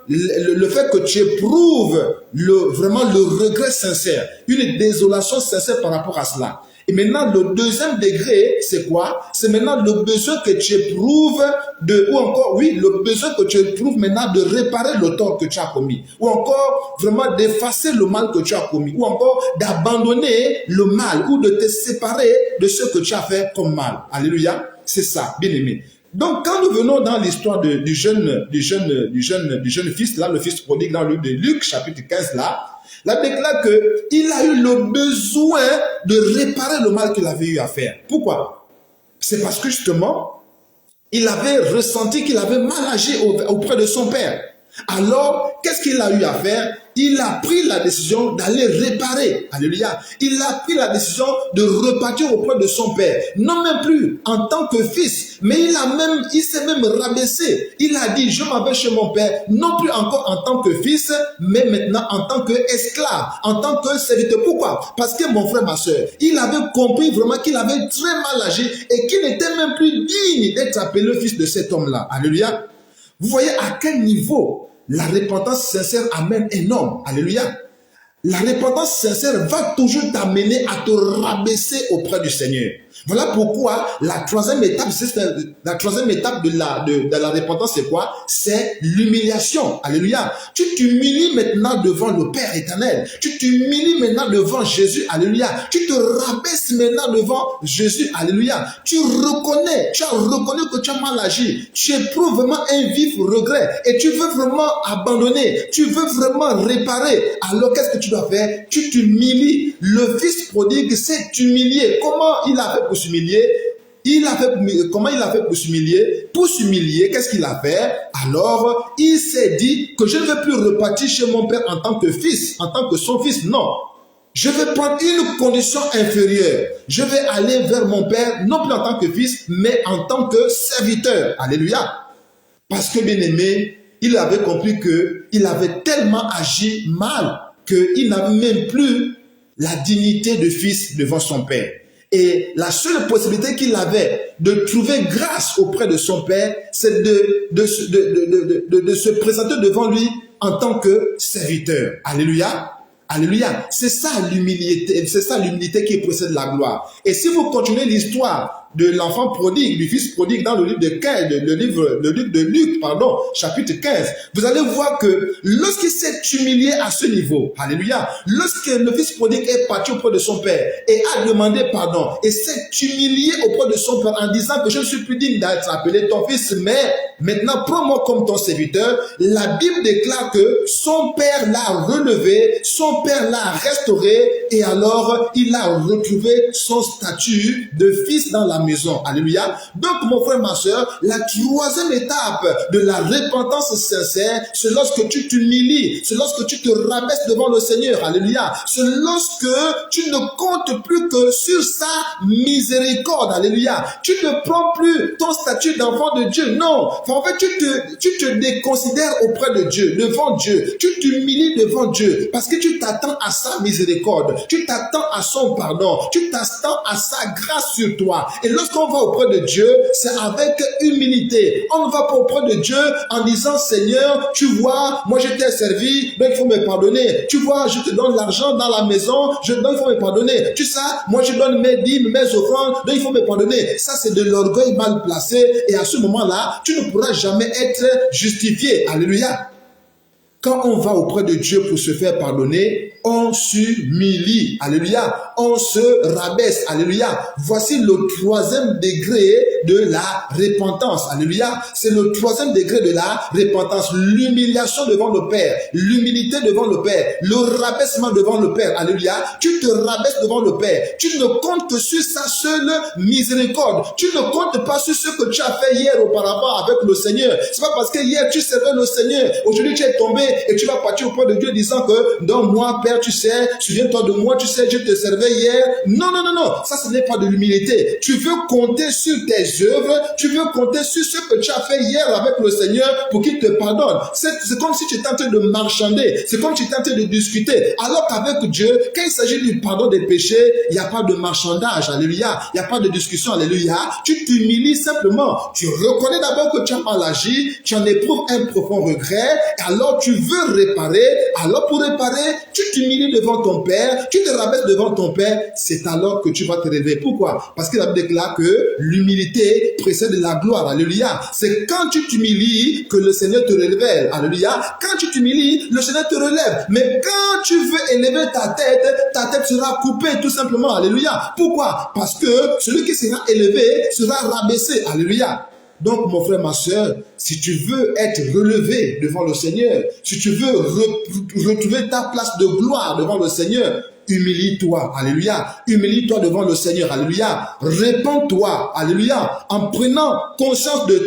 le fait que tu éprouves vraiment le regret sincère, une désolation sincère par rapport à cela. Et maintenant, le deuxième degré, c'est quoi? C'est maintenant le besoin que tu éprouves le besoin que tu éprouves maintenant de réparer le tort que tu as commis. Ou encore, vraiment d'effacer le mal que tu as commis. Ou encore, d'abandonner le mal ou de te séparer de ce que tu as fait comme mal. Alléluia. C'est ça, bien aimé. Donc, quand nous venons dans l'histoire du jeune fils, là, le fils prodigue, dans le livre de Luc, chapitre 15, là, la déclare qu'il a eu le besoin de réparer le mal qu'il avait eu à faire. Pourquoi? C'est parce que justement, il avait ressenti qu'il avait mal agi auprès de son père. Alors, qu'est-ce qu'il a eu à faire? Il a pris la décision d'aller réparer. Alléluia. Il a pris la décision de repartir auprès de son père. Non même plus en tant que fils, mais il s'est même rabaissé. Il a dit, je m'en vais chez mon père, non plus encore en tant que fils, mais maintenant en tant qu'esclave, en tant que serviteur. Pourquoi? Parce que mon frère, ma soeur, il avait compris vraiment qu'il avait très mal agi et qu'il n'était même plus digne d'être appelé le fils de cet homme-là. Alléluia. Vous voyez à quel niveau la repentance sincère amène un homme. Alléluia. La repentance sincère va toujours t'amener à te rabaisser auprès du Seigneur. Voilà pourquoi la troisième étape de la repentance, c'est quoi? C'est l'humiliation. Alléluia. Tu t'humilies maintenant devant le Père éternel. Tu t'humilies maintenant devant Jésus. Alléluia. Tu te rabaisses maintenant devant Jésus. Alléluia. Tu as reconnu que tu as mal agi. Tu éprouves vraiment un vif regret et tu veux vraiment abandonner. Tu veux vraiment réparer. Alors qu'est-ce que tu dois faire? Tu t'humilies. Le fils prodigue s'est humilié. Comment il a fait pour s'humilier? Comment il a fait pour s'humilier? Pour s'humilier, qu'est-ce qu'il a fait? Alors, il s'est dit que je ne vais plus repartir chez mon père en tant que fils, en tant que son fils. Non. Je vais prendre une condition inférieure. Je vais aller vers mon père, non plus en tant que fils, mais en tant que serviteur. Alléluia. Parce que, bien aimé, il avait compris qu'il avait tellement agi mal qu'il n'avait même plus la dignité de fils devant son père. Et la seule possibilité qu'il avait de trouver grâce auprès de son père, c'est de se présenter devant lui en tant que serviteur. Alléluia. Alléluia. C'est ça l'humilité qui précède la gloire. Et si vous continuez l'histoire de l'enfant prodigue, du fils prodigue dans le livre de Luc, chapitre 15, vous allez voir que lorsqu'il s'est humilié à ce niveau, alléluia, lorsque le fils prodigue est parti auprès de son père et a demandé pardon et s'est humilié auprès de son père en disant que je ne suis plus digne d'être appelé ton fils, mais maintenant prends-moi comme ton serviteur, la Bible déclare que son père l'a relevé, son père l'a restauré et alors il a retrouvé son statut de fils dans la maison. Alléluia. Donc, mon frère, ma soeur, la troisième étape de la repentance sincère, c'est lorsque tu t'humilies, c'est lorsque tu te rabaisses devant le Seigneur. Alléluia. C'est lorsque tu ne comptes plus que sur sa miséricorde. Alléluia. Tu ne prends plus ton statut d'enfant de Dieu. Non. En fait, tu te déconsidères auprès de Dieu, devant Dieu. Tu t'humilies devant Dieu parce que tu t'attends à sa miséricorde. Tu t'attends à son pardon. Tu t'attends à sa grâce sur toi. Et lorsqu'on va auprès de Dieu, c'est avec humilité. On ne va pas auprès de Dieu en disant, Seigneur, tu vois, moi je t'ai servi, donc il faut me pardonner. Tu vois, je te donne l'argent dans la maison, donc il faut me pardonner. Tu sais, moi je donne mes dîmes, mes offrandes, donc il faut me pardonner. Ça, c'est de l'orgueil mal placé. Et à ce moment-là, tu ne pourras jamais être justifié. Alléluia. Quand on va auprès de Dieu pour se faire pardonner, on s'humilie. Alléluia. On se rabaisse. Alléluia. Voici le troisième degré de la repentance. Alléluia. C'est le troisième degré de la repentance. L'humiliation devant le Père. L'humilité devant le Père. Le rabaissement devant le Père. Alléluia. Tu te rabaisses devant le Père. Tu ne comptes que sur sa seule miséricorde. Tu ne comptes pas sur ce que tu as fait hier auparavant avec le Seigneur. C'est pas parce que hier tu servais le Seigneur. Aujourd'hui tu es tombé et tu vas partir auprès de Dieu disant que dans moi, Père, tu sais, souviens-toi de moi, tu sais, je te servais hier. Non, non, non, non. Ça, ce n'est pas de l'humilité. Tu veux compter sur tes œuvres. Tu veux compter sur ce que tu as fait hier avec le Seigneur pour qu'il te pardonne. C'est comme si tu étais en train de marchander. C'est comme si tu étais en train de discuter. Alors qu'avec Dieu, quand il s'agit du pardon des péchés, il n'y a pas de marchandage. Alléluia. Il n'y a pas de discussion. Alléluia. Tu t'humilies simplement. Tu reconnais d'abord que tu as mal agi. Tu en éprouves un profond regret. Et alors tu veux réparer. Alors pour réparer, tu t'humilies devant ton Père, tu te rabaisses devant ton Père, c'est alors que tu vas te réveiller. Pourquoi? Parce que la Bible déclare que l'humilité précède la gloire. Alléluia. C'est quand tu t'humilies que le Seigneur te révèle. Alléluia. Quand tu t'humilies, le Seigneur te relève. Mais quand tu veux élever ta tête sera coupée tout simplement. Alléluia. Pourquoi? Parce que celui qui sera élevé sera rabaissé. Alléluia. Donc, mon frère, ma soeur, si tu veux être relevé devant le Seigneur, si tu veux retrouver ta place de gloire devant le Seigneur, humilie-toi, alléluia, humilie-toi devant le Seigneur, alléluia, répands-toi, alléluia, en prenant conscience de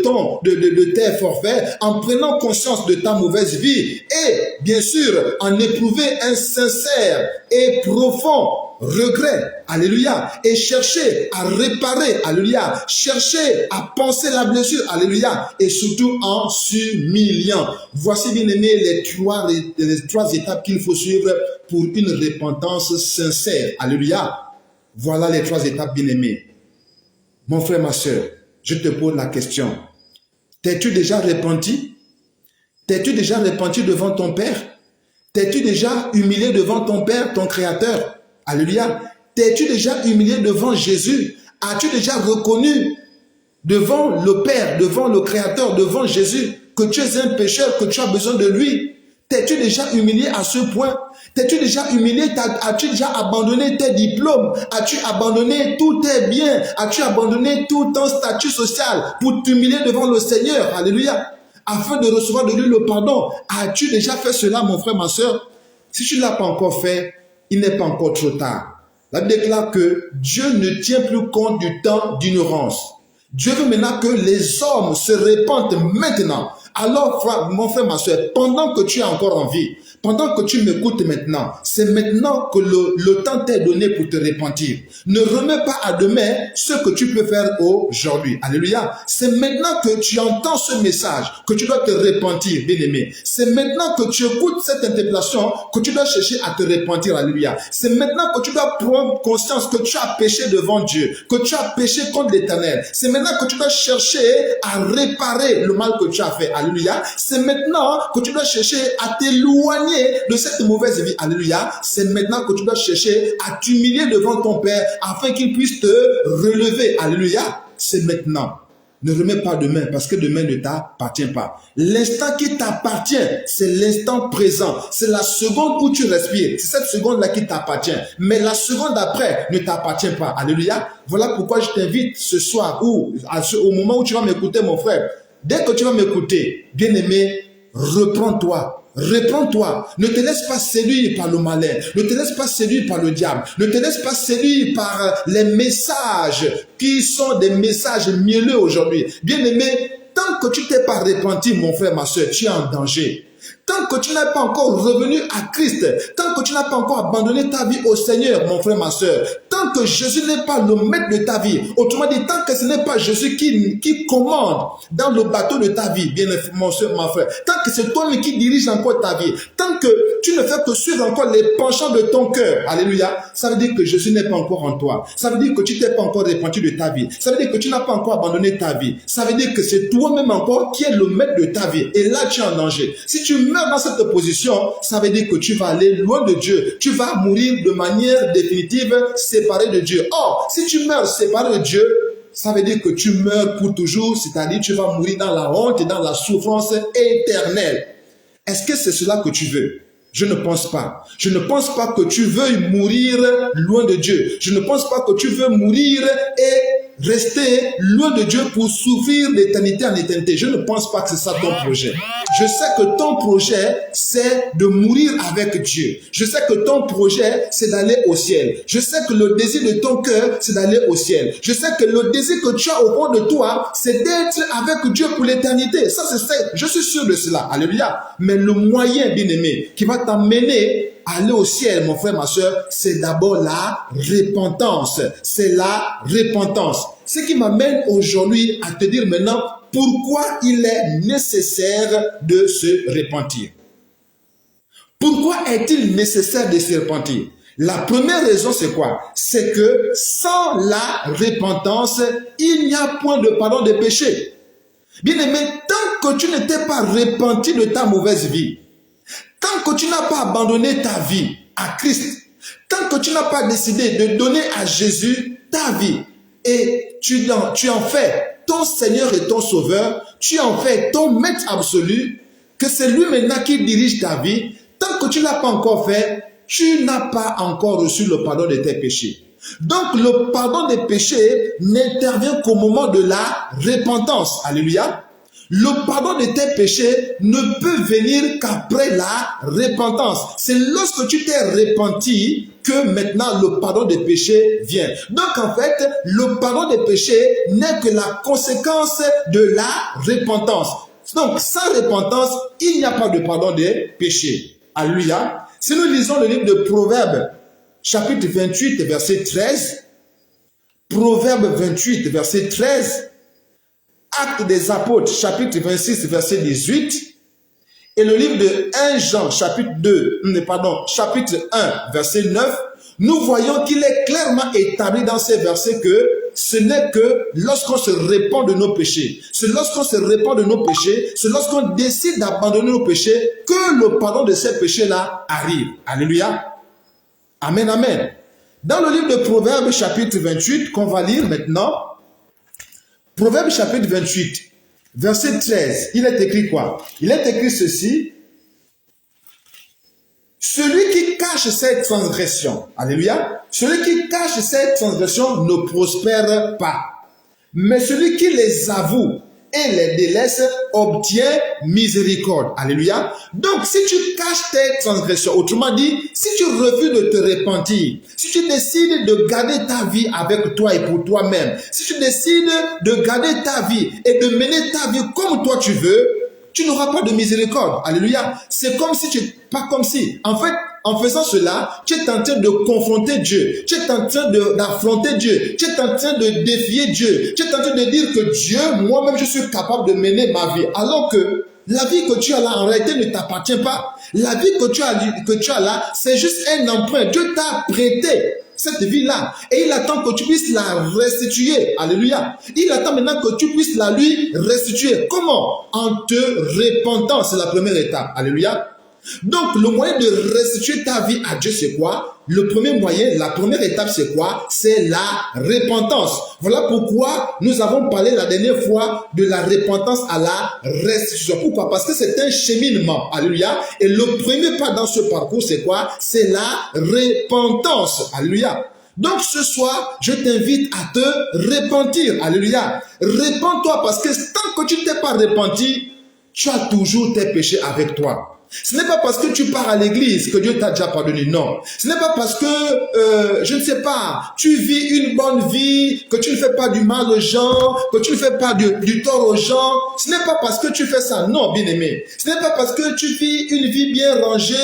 tes forfaits, en prenant conscience de ta mauvaise vie, et bien sûr, en éprouver un sincère et profond regret, alléluia, et chercher à réparer, alléluia, chercher à penser la blessure, alléluia, et surtout en s'humiliant. Voici, bien aimé, les trois étapes qu'il faut suivre pour une repentance sincère, alléluia. Voilà les trois étapes, bien aimé. Mon frère, ma soeur, je te pose la question. T'es-tu déjà repenti? T'es-tu déjà repenti devant ton Père? T'es-tu déjà humilié devant ton Père, ton Créateur? Alléluia. T'es-tu déjà humilié devant Jésus? As-tu déjà reconnu devant le Père, devant le Créateur, devant Jésus, que tu es un pécheur, que tu as besoin de lui? T'es-tu déjà humilié à ce point? T'es-tu déjà humilié? As-tu déjà abandonné tes diplômes? As-tu abandonné tous tes biens? As-tu abandonné tout ton statut social pour t'humilier devant le Seigneur? Alléluia. Afin de recevoir de lui le pardon. As-tu déjà fait cela, mon frère, ma soeur? Si tu ne l'as pas encore fait, il n'est pas encore trop tard. La Bible déclare que Dieu ne tient plus compte du temps d'ignorance. Dieu veut maintenant que les hommes se répandent maintenant. Alors, mon frère, ma soeur, pendant que tu es encore en vie, pendant que tu m'écoutes maintenant, c'est maintenant que le temps t'est donné pour te repentir. Ne remets pas à demain ce que tu peux faire aujourd'hui. Alléluia. C'est maintenant que tu entends ce message que tu dois te repentir, bien-aimé. C'est maintenant que tu écoutes cette interpellation que tu dois chercher à te repentir. Alléluia. C'est maintenant que tu dois prendre conscience que tu as péché devant Dieu, que tu as péché contre l'Éternel. C'est maintenant que tu dois chercher à réparer le mal que tu as fait. Alléluia. C'est maintenant que tu dois chercher à t'éloigner de cette mauvaise vie. Alléluia. C'est maintenant que tu dois chercher à t'humilier devant ton Père afin qu'il puisse te relever. Alléluia. C'est maintenant. Ne remets pas demain parce que demain ne t'appartient pas. L'instant qui t'appartient, c'est l'instant présent. C'est la seconde où tu respires. C'est cette seconde-là qui t'appartient. Mais la seconde après ne t'appartient pas. Alléluia. Voilà pourquoi je t'invite ce soir ou au moment où tu vas m'écouter, mon frère. Dès que tu vas m'écouter, bien-aimé, reprends-toi. Répands-toi. Ne te laisse pas séduire par le malin. Ne te laisse pas séduire par le diable. Ne te laisse pas séduire par les messages qui sont des messages mielleux aujourd'hui. Bien-aimé, tant que tu t'es pas repenti, mon frère, ma soeur, tu es en danger. Tant que tu n'es pas encore revenu à Christ, tant que tu n'as pas encore abandonné ta vie au Seigneur, mon frère, ma soeur, tant que Jésus n'est pas le maître de ta vie, autrement dit, tant que ce n'est pas Jésus qui commande dans le bateau de ta vie, bien mon soeur, ma frère, tant que c'est toi-même qui dirige encore ta vie, tant que tu ne fais que suivre encore les penchants de ton cœur, alléluia, ça veut dire que Jésus n'est pas encore en toi. Ça veut dire que tu t'es pas encore repenti de ta vie. Ça veut dire que tu n'as pas encore abandonné ta vie. Ça veut dire que c'est toi-même encore qui est le maître de ta vie. Et là, tu es en danger. Si tu meurs dans cette position, ça veut dire que tu vas aller loin de Dieu. Tu vas mourir de manière définitive, séparé de Dieu. Or, si tu meurs séparé de Dieu, ça veut dire que tu meurs pour toujours, c'est-à-dire tu vas mourir dans la honte et dans la souffrance éternelle. Est-ce que c'est cela que tu veux? Je ne pense pas. Je ne pense pas que tu veuilles mourir loin de Dieu. Je ne pense pas que tu veux mourir et rester loin de Dieu pour souffrir d'éternité en éternité. Je ne pense pas que c'est ça ton projet. Je sais que ton projet, c'est de mourir avec Dieu. Je sais que ton projet, c'est d'aller au ciel. Je sais que le désir de ton cœur, c'est d'aller au ciel. Je sais que le désir que tu as au fond de toi, c'est d'être avec Dieu pour l'éternité. Ça, c'est ça. Je suis sûr de cela. Alléluia. Mais le moyen, bien-aimé, qui va t'amener à aller au ciel, mon frère, ma soeur, c'est d'abord la repentance. C'est la repentance. Ce qui m'amène aujourd'hui à te dire maintenant pourquoi il est nécessaire de se repentir. Pourquoi est-il nécessaire de se repentir? La première raison, c'est quoi? C'est que sans la repentance, il n'y a point de pardon des péchés. Bien-aimé, tant que tu ne t'es pas repenti de ta mauvaise vie, tant que tu n'as pas abandonné ta vie à Christ, tant que tu n'as pas décidé de donner à Jésus ta vie, et tu en fais ton Seigneur et ton Sauveur, tu en fais ton maître absolu, que c'est lui maintenant qui dirige ta vie, tant que tu ne l'as pas encore fait, tu n'as pas encore reçu le pardon de tes péchés. Donc, le pardon des péchés n'intervient qu'au moment de la repentance. Alléluia. Le pardon de tes péchés ne peut venir qu'après la repentance. C'est lorsque tu t'es repenti que maintenant le pardon des péchés vient. Donc en fait, le pardon des péchés n'est que la conséquence de la repentance. Donc sans repentance, il n'y a pas de pardon des péchés. Alléluia. Si nous lisons le livre de Proverbes, chapitre 28, verset 13, Proverbes 28, verset 13, Actes des Apôtres, chapitre 26, verset 18, et le livre de 1 Jean, chapitre 1, verset 9, nous voyons qu'il est clairement établi dans ces versets que ce n'est que lorsqu'on se répand de nos péchés, c'est lorsqu'on se répand de nos péchés, c'est lorsqu'on décide d'abandonner nos péchés que le pardon de ces péchés-là arrive. Alléluia. Amen, amen. Dans le livre de Proverbes, chapitre 28, qu'on va lire maintenant, Proverbe chapitre 28, verset 13, il est écrit quoi? Il est écrit ceci. Celui qui cache cette transgression, alléluia, celui qui cache cette transgression ne prospère pas. Mais celui qui les avoue et les délaisse obtient miséricorde. Alléluia. Donc, si tu caches tes transgressions, autrement dit, si tu refuses de te repentir, si tu décides de garder ta vie avec toi et pour toi-même, si tu décides de garder ta vie et de mener ta vie comme toi tu veux, tu n'auras pas de miséricorde. Alléluia. C'est comme si pas comme si. En fait, en faisant cela, tu es en train de confronter Dieu. Tu es en train d'affronter Dieu. Tu es en train de défier Dieu. Tu es en train de dire que Dieu, moi-même, je suis capable de mener ma vie. Alors que la vie que tu as là, en réalité, ne t'appartient pas. La vie que tu as là, c'est juste un emprunt. Dieu t'a prêté cette vie-là. Et il attend que tu puisses la restituer. Alléluia. Il attend maintenant que tu puisses la lui restituer. Comment? En te repentant. C'est la première étape. Alléluia. Donc, le moyen de restituer ta vie à Dieu, c'est quoi? Le premier moyen, la première étape, c'est quoi? C'est la repentance. Voilà pourquoi nous avons parlé la dernière fois de la repentance à la restitution. Pourquoi? Parce que c'est un cheminement. Alléluia. Et le premier pas dans ce parcours, c'est quoi? C'est la repentance. Alléluia. Donc ce soir, je t'invite à te repentir. Alléluia. Repens-toi parce que tant que tu ne t'es pas repenti, tu as toujours tes péchés avec toi. Ce n'est pas parce que tu pars à l'église que Dieu t'a déjà pardonné, non. Ce n'est pas parce que, je ne sais pas, tu vis une bonne vie, que tu ne fais pas du mal aux gens, que tu ne fais pas du tort aux gens. Ce n'est pas parce que tu fais ça, non, bien-aimé. Ce n'est pas parce que tu vis une vie bien rangée.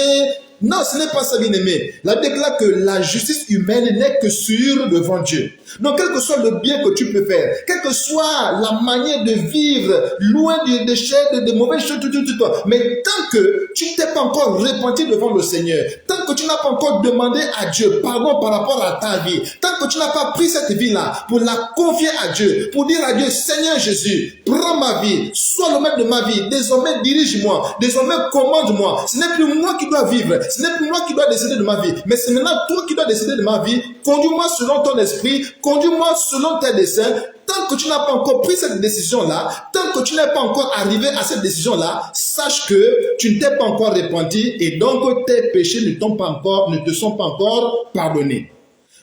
Non, ce n'est pas ça, bien-aimé. La Bible déclare que la justice humaine n'est que sûre devant Dieu. Donc, quel que soit le bien que tu peux faire, quelle que soit la manière de vivre, loin des déchets, de mauvaises choses, tout, mais tant que tu ne t'es pas encore repenti devant le Seigneur, tant que tu n'as pas encore demandé à Dieu pardon par rapport à ta vie, tant que tu n'as pas pris cette vie-là pour la confier à Dieu, pour dire à Dieu, Seigneur Jésus, prends ma vie, sois le maître de ma vie, désormais dirige-moi, désormais commande-moi. Ce n'est plus moi qui dois vivre, ce n'est plus moi qui dois décider de ma vie, mais c'est maintenant toi qui dois décider de ma vie. Conduis-moi selon ton esprit, conduis-moi selon tes desseins. Tant que tu n'as pas encore pris cette décision-là, tant que tu n'es pas encore arrivé à cette décision-là, sache que tu ne t'es pas encore repenti et donc tes péchés ne te sont pas encore pardonnés.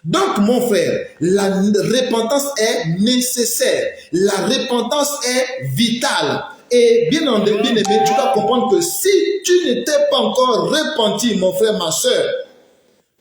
Donc, mon frère, la repentance est nécessaire. La repentance est vitale. Et bien aimé, tu dois comprendre que si tu ne t'es pas encore repenti, mon frère, ma soeur,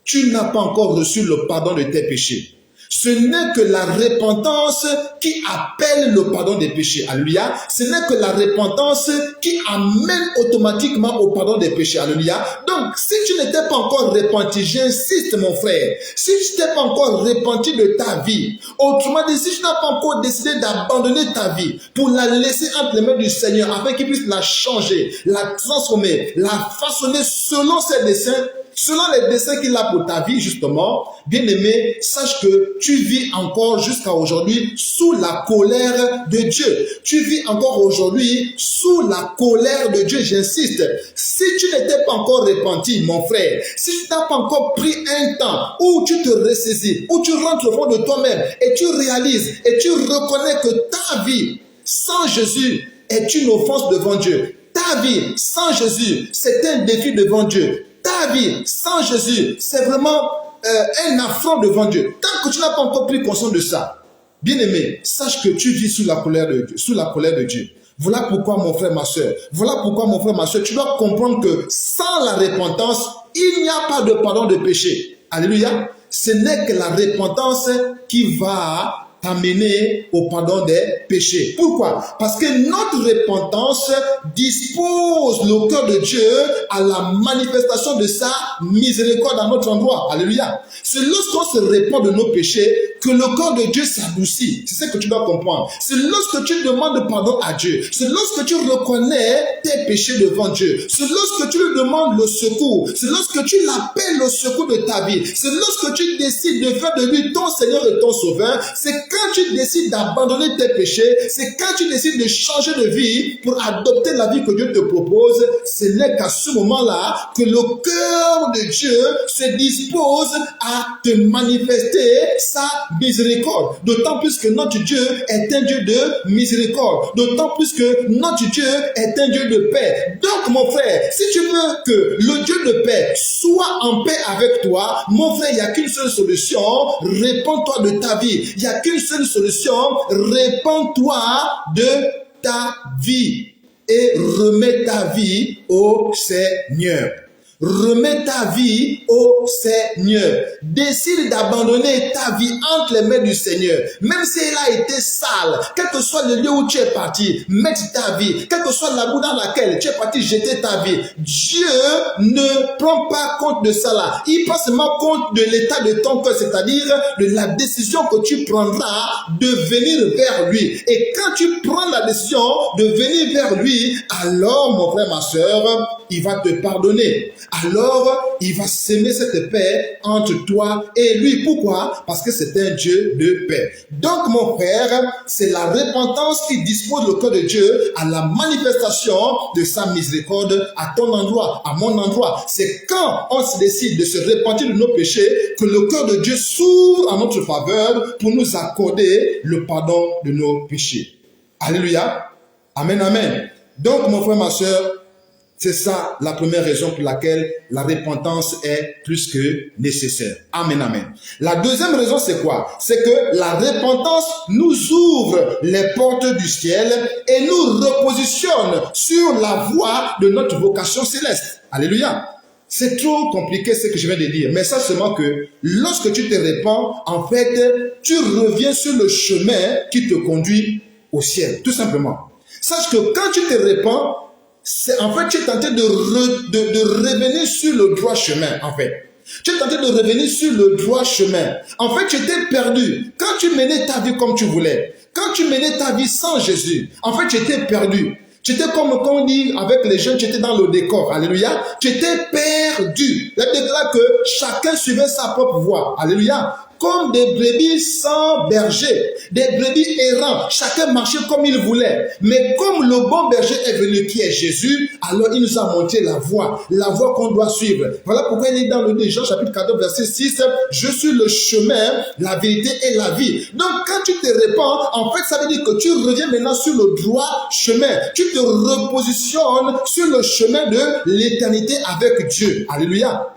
tu n'as pas encore reçu le pardon de tes péchés. Ce n'est que la repentance qui appelle le pardon des péchés. Alléluia. Ce n'est que la repentance qui amène automatiquement au pardon des péchés. Alléluia. Donc, si tu n'étais pas encore repenti, j'insiste mon frère, si tu n'étais pas encore repenti de ta vie, autrement dit, si tu n'as pas encore décidé d'abandonner ta vie pour la laisser entre les mains du Seigneur afin qu'il puisse la changer, la transformer, la façonner selon ses desseins, selon les desseins qu'il a pour ta vie, justement, bien-aimé, sache que tu vis encore jusqu'à aujourd'hui sous la colère de Dieu. Tu vis encore aujourd'hui sous la colère de Dieu, j'insiste. Si tu n'étais pas encore repenti, mon frère, si tu n'as pas encore pris un temps où tu te ressaisis, où tu rentres au fond de toi-même et tu réalises et tu reconnais que ta vie sans Jésus est une offense devant Dieu. Ta vie sans Jésus, c'est un défi devant Dieu. Ta vie sans Jésus, c'est vraiment un affront devant Dieu. Tant que tu n'as pas encore pris conscience de ça, bien-aimé, sache que tu vis sous la colère de Dieu. Sous la colère de Dieu. Voilà pourquoi mon frère, ma soeur, tu dois comprendre que sans la repentance, il n'y a pas de pardon de péché. Alléluia. Ce n'est que la repentance qui va t'amener au pardon des péchés. Pourquoi? Parce que notre repentance dispose le cœur de Dieu à la manifestation de sa miséricorde à notre endroit. Alléluia. C'est lorsqu'on se répand de nos péchés que le cœur de Dieu s'adoucit. C'est ce que tu dois comprendre. C'est lorsque tu demandes pardon à Dieu. C'est lorsque tu reconnais tes péchés devant Dieu. C'est lorsque tu lui demandes le secours. C'est lorsque tu l'appelles le secours de ta vie. C'est lorsque tu décides de faire de lui ton Seigneur et ton Sauveur. C'est quand tu décides d'abandonner tes péchés, c'est quand tu décides de changer de vie pour adopter la vie que Dieu te propose, ce n'est qu'à ce moment-là que le cœur de Dieu se dispose à te manifester sa miséricorde. D'autant plus que notre Dieu est un Dieu de miséricorde. D'autant plus que notre Dieu est un Dieu de paix. Donc mon frère, si tu veux que le Dieu de paix soit en paix avec toi, mon frère, il n'y a qu'une seule solution, répands-toi de ta vie. Il n'y a qu'une seule solution, répands-toi de ta vie et remets ta vie au Seigneur. Remets ta vie au Seigneur. Décide d'abandonner ta vie entre les mains du Seigneur. Même si elle a été sale, quel que soit le lieu où tu es parti, mets ta vie. Quelle que soit la boue dans laquelle tu es parti jeter ta vie. Dieu ne prend pas compte de ça là. Il prend seulement compte de l'état de ton cœur, c'est-à-dire de la décision que tu prendras de venir vers lui. Et quand tu prends la décision de venir vers lui, alors mon frère, ma soeur, il va te pardonner. Alors, il va s'aimer cette paix entre toi et lui. Pourquoi? Parce que c'est un Dieu de paix. Donc, mon frère, c'est la repentance qui dispose le cœur de Dieu à la manifestation de sa miséricorde à ton endroit, à mon endroit. C'est quand on se décide de se repentir de nos péchés que le cœur de Dieu s'ouvre en notre faveur pour nous accorder le pardon de nos péchés. Alléluia. Amen, amen. Donc, mon frère, ma soeur, c'est ça la première raison pour laquelle la repentance est plus que nécessaire. Amen, amen. La deuxième raison, c'est quoi? C'est que la repentance nous ouvre les portes du ciel et nous repositionne sur la voie de notre vocation céleste. Alléluia. C'est trop compliqué ce que je viens de dire, mais sache seulement que lorsque tu te répands, en fait, tu reviens sur le chemin qui te conduit au ciel, tout simplement. Sache que quand tu te répands, en fait, tu es tenté de revenir sur le droit chemin, en fait. Tu es tenté de revenir sur le droit chemin. En fait, tu étais perdu. Quand tu menais ta vie comme tu voulais, quand tu menais ta vie sans Jésus, en fait, tu étais perdu. Tu étais comme on dit avec les jeunes, tu étais dans le décor. Alléluia. Tu étais perdu. C'est-à-dire là que chacun suivait sa propre voie. Alléluia. Comme des brebis sans berger, des brebis errants, chacun marchait comme il voulait. Mais comme le bon berger est venu, qui est Jésus, alors il nous a montré la voie qu'on doit suivre. Voilà pourquoi il est dans le Jean chapitre 14, verset 6, je suis le chemin, la vérité et la vie. Donc quand tu te répands, en fait ça veut dire que tu reviens maintenant sur le droit chemin. Tu te repositionnes sur le chemin de l'éternité avec Dieu. Alléluia.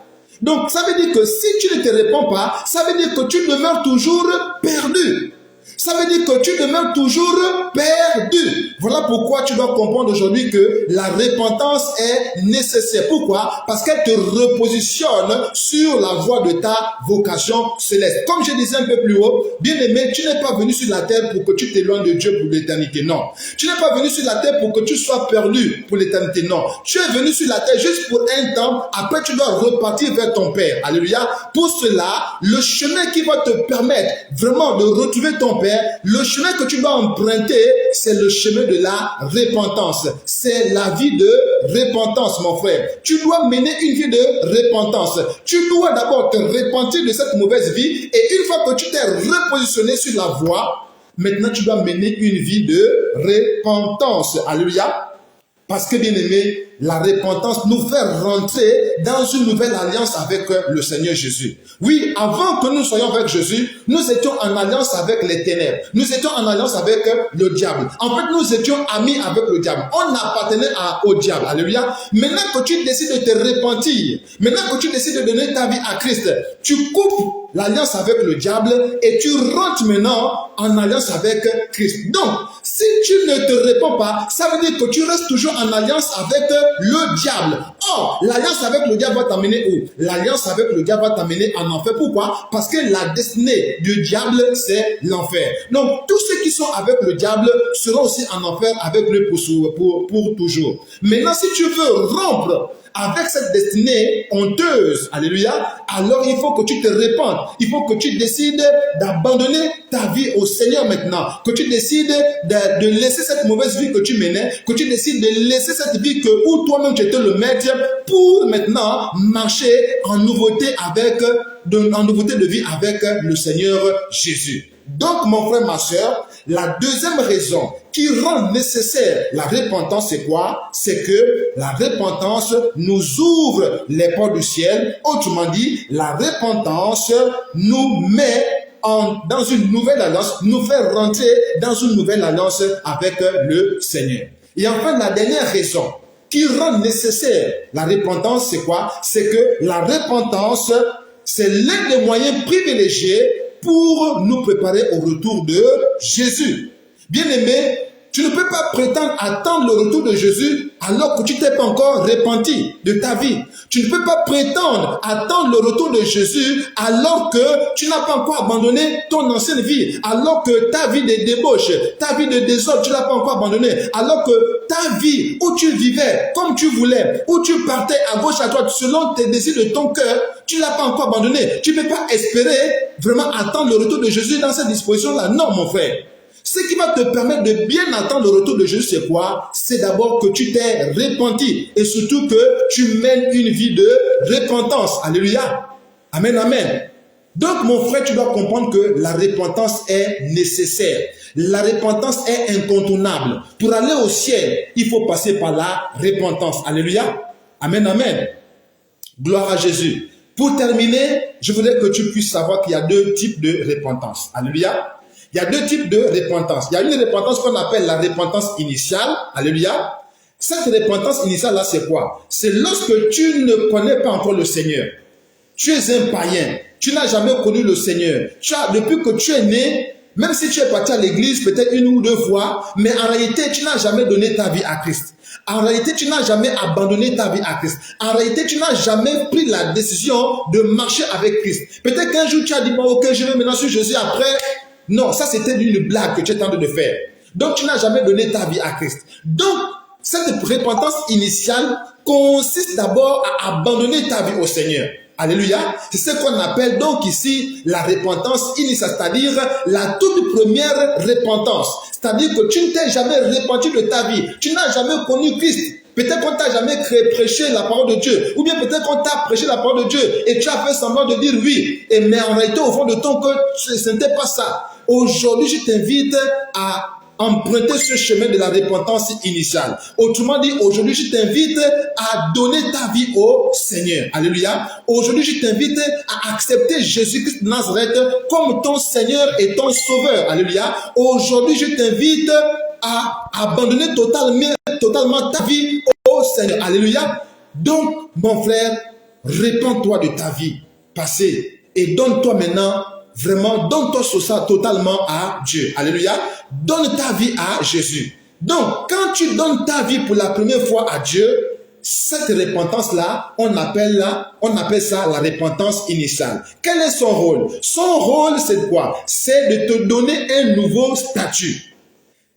Donc, ça veut dire que si tu ne te réponds pas, ça veut dire que tu demeures toujours perdu. Ça veut dire que tu demeures toujours perdu. Voilà pourquoi tu dois comprendre aujourd'hui que la repentance est nécessaire. Pourquoi? Parce qu'elle te repositionne sur la voie de ta vocation céleste. Comme je disais un peu plus haut, bien aimé, tu n'es pas venu sur la terre pour que tu t'éloignes de Dieu pour l'éternité. Non. Tu n'es pas venu sur la terre pour que tu sois perdu pour l'éternité. Non. Tu es venu sur la terre juste pour un temps. Après, tu dois repartir vers ton Père. Alléluia. Pour cela, le chemin qui va te permettre vraiment de retrouver ton Père, le chemin que tu dois emprunter, c'est le chemin de la repentance. C'est la vie de repentance, mon frère. Tu dois mener une vie de repentance. Tu dois d'abord te repentir de cette mauvaise vie et une fois que tu t'es repositionné sur la voie, maintenant tu dois mener une vie de repentance. Alléluia. Parce que, bien aimé, la repentance nous fait rentrer dans une nouvelle alliance avec le Seigneur Jésus. Oui, avant que nous soyons avec Jésus, nous étions en alliance avec les ténèbres. Nous étions en alliance avec le diable. En fait, nous étions amis avec le diable. On appartenait au diable. Alléluia. Maintenant que tu décides de te repentir, maintenant que tu décides de donner ta vie à Christ, tu coupes l'alliance avec le diable et tu rentres maintenant en alliance avec Christ. Donc, si tu ne te réponds pas, ça veut dire que tu restes toujours en alliance avec le diable. Or, l'alliance avec le diable va t'amener où? L'alliance avec le diable va t'amener en enfer. Pourquoi? Parce que la destinée du diable, c'est l'enfer. Donc, tous ceux qui sont avec le diable seront aussi en enfer avec lui pour toujours. Maintenant, si tu veux rompre avec cette destinée honteuse, alléluia, alors il faut que tu te répandes. Il faut que tu décides d'abandonner ta vie au Seigneur maintenant. Que tu décides de laisser cette mauvaise vie que tu menais. Que tu décides de laisser cette vie où toi-même tu étais le maître pour maintenant marcher en nouveauté de vie avec le Seigneur Jésus. Donc, mon frère, ma soeur, la deuxième raison qui rend nécessaire la repentance, c'est quoi? C'est que la repentance nous ouvre les portes du ciel. Autrement dit, la repentance nous met dans une nouvelle alliance, nous fait rentrer dans une nouvelle alliance avec le Seigneur. Et enfin, la dernière raison qui rend nécessaire la repentance, c'est quoi? C'est que la repentance, c'est l'un des moyens privilégiés pour nous préparer au retour de Jésus. Bien-aimé, tu ne peux pas prétendre attendre le retour de Jésus alors que tu t'es pas encore repenti de ta vie. Tu ne peux pas prétendre attendre le retour de Jésus alors que tu n'as pas encore abandonné ton ancienne vie, alors que ta vie de débauche, ta vie de désordre, tu ne l'as pas encore abandonnée, alors que ta vie où tu vivais comme tu voulais, où tu partais à gauche, à droite, selon tes désirs de ton cœur, tu ne l'as pas encore abandonné. Tu ne peux pas espérer vraiment attendre le retour de Jésus dans cette disposition-là. Non, mon frère. Ce qui va te permettre de bien attendre le retour de Jésus, c'est quoi? C'est d'abord que tu t'es repenti et surtout que tu mènes une vie de repentance. Alléluia. Amen, amen. Donc, mon frère, tu dois comprendre que la repentance est nécessaire. La repentance est incontournable. Pour aller au ciel, il faut passer par la repentance. Alléluia. Amen, amen. Gloire à Jésus. Pour terminer, je voudrais que tu puisses savoir qu'il y a deux types de repentance. Alléluia. Il y a deux types de repentance. Il y a une repentance qu'on appelle la repentance initiale. Alléluia. Cette repentance initiale-là, c'est quoi? C'est lorsque tu ne connais pas encore le Seigneur. Tu es un païen. Tu n'as jamais connu le Seigneur. Depuis que tu es né, même si tu es parti à l'église peut-être une ou deux fois, mais en réalité, tu n'as jamais donné ta vie à Christ. En réalité, tu n'as jamais abandonné ta vie à Christ. En réalité, tu n'as jamais pris la décision de marcher avec Christ. Peut-être qu'un jour, tu as dit, bon, ok, je vais maintenant sur Jésus après. Non, ça c'était une blague que tu es en train de faire. Donc, tu n'as jamais donné ta vie à Christ. Donc, cette repentance initiale consiste d'abord à abandonner ta vie au Seigneur. Alléluia. C'est ce qu'on appelle donc ici la repentance initiale, c'est-à-dire la toute première repentance. C'est-à-dire que tu ne t'es jamais repenti de ta vie. Tu n'as jamais connu Christ. Peut-être qu'on t'a jamais prêché la parole de Dieu. Ou bien peut-être qu'on t'a prêché la parole de Dieu et tu as fait semblant de dire oui. Mais en réalité, au fond de ton cœur, ce n'était pas ça. Aujourd'hui, je t'invite à emprunter ce chemin de la repentance initiale. Autrement dit, aujourd'hui, je t'invite à donner ta vie au Seigneur. Alléluia. Aujourd'hui, je t'invite à accepter Jésus-Christ de Nazareth comme ton Seigneur et ton Sauveur. Alléluia. Aujourd'hui, je t'invite à abandonner totalement ta vie au Seigneur. Alléluia. Donc, mon frère, répands-toi de ta vie passée et donne-toi maintenant, vraiment, donne-toi totalement à Dieu. Alléluia. Donne ta vie à Jésus. Donc, quand tu donnes ta vie pour la première fois à Dieu, cette repentance-là, on appelle ça la repentance initiale. Quel est son rôle? Son rôle, c'est quoi? C'est de te donner un nouveau statut.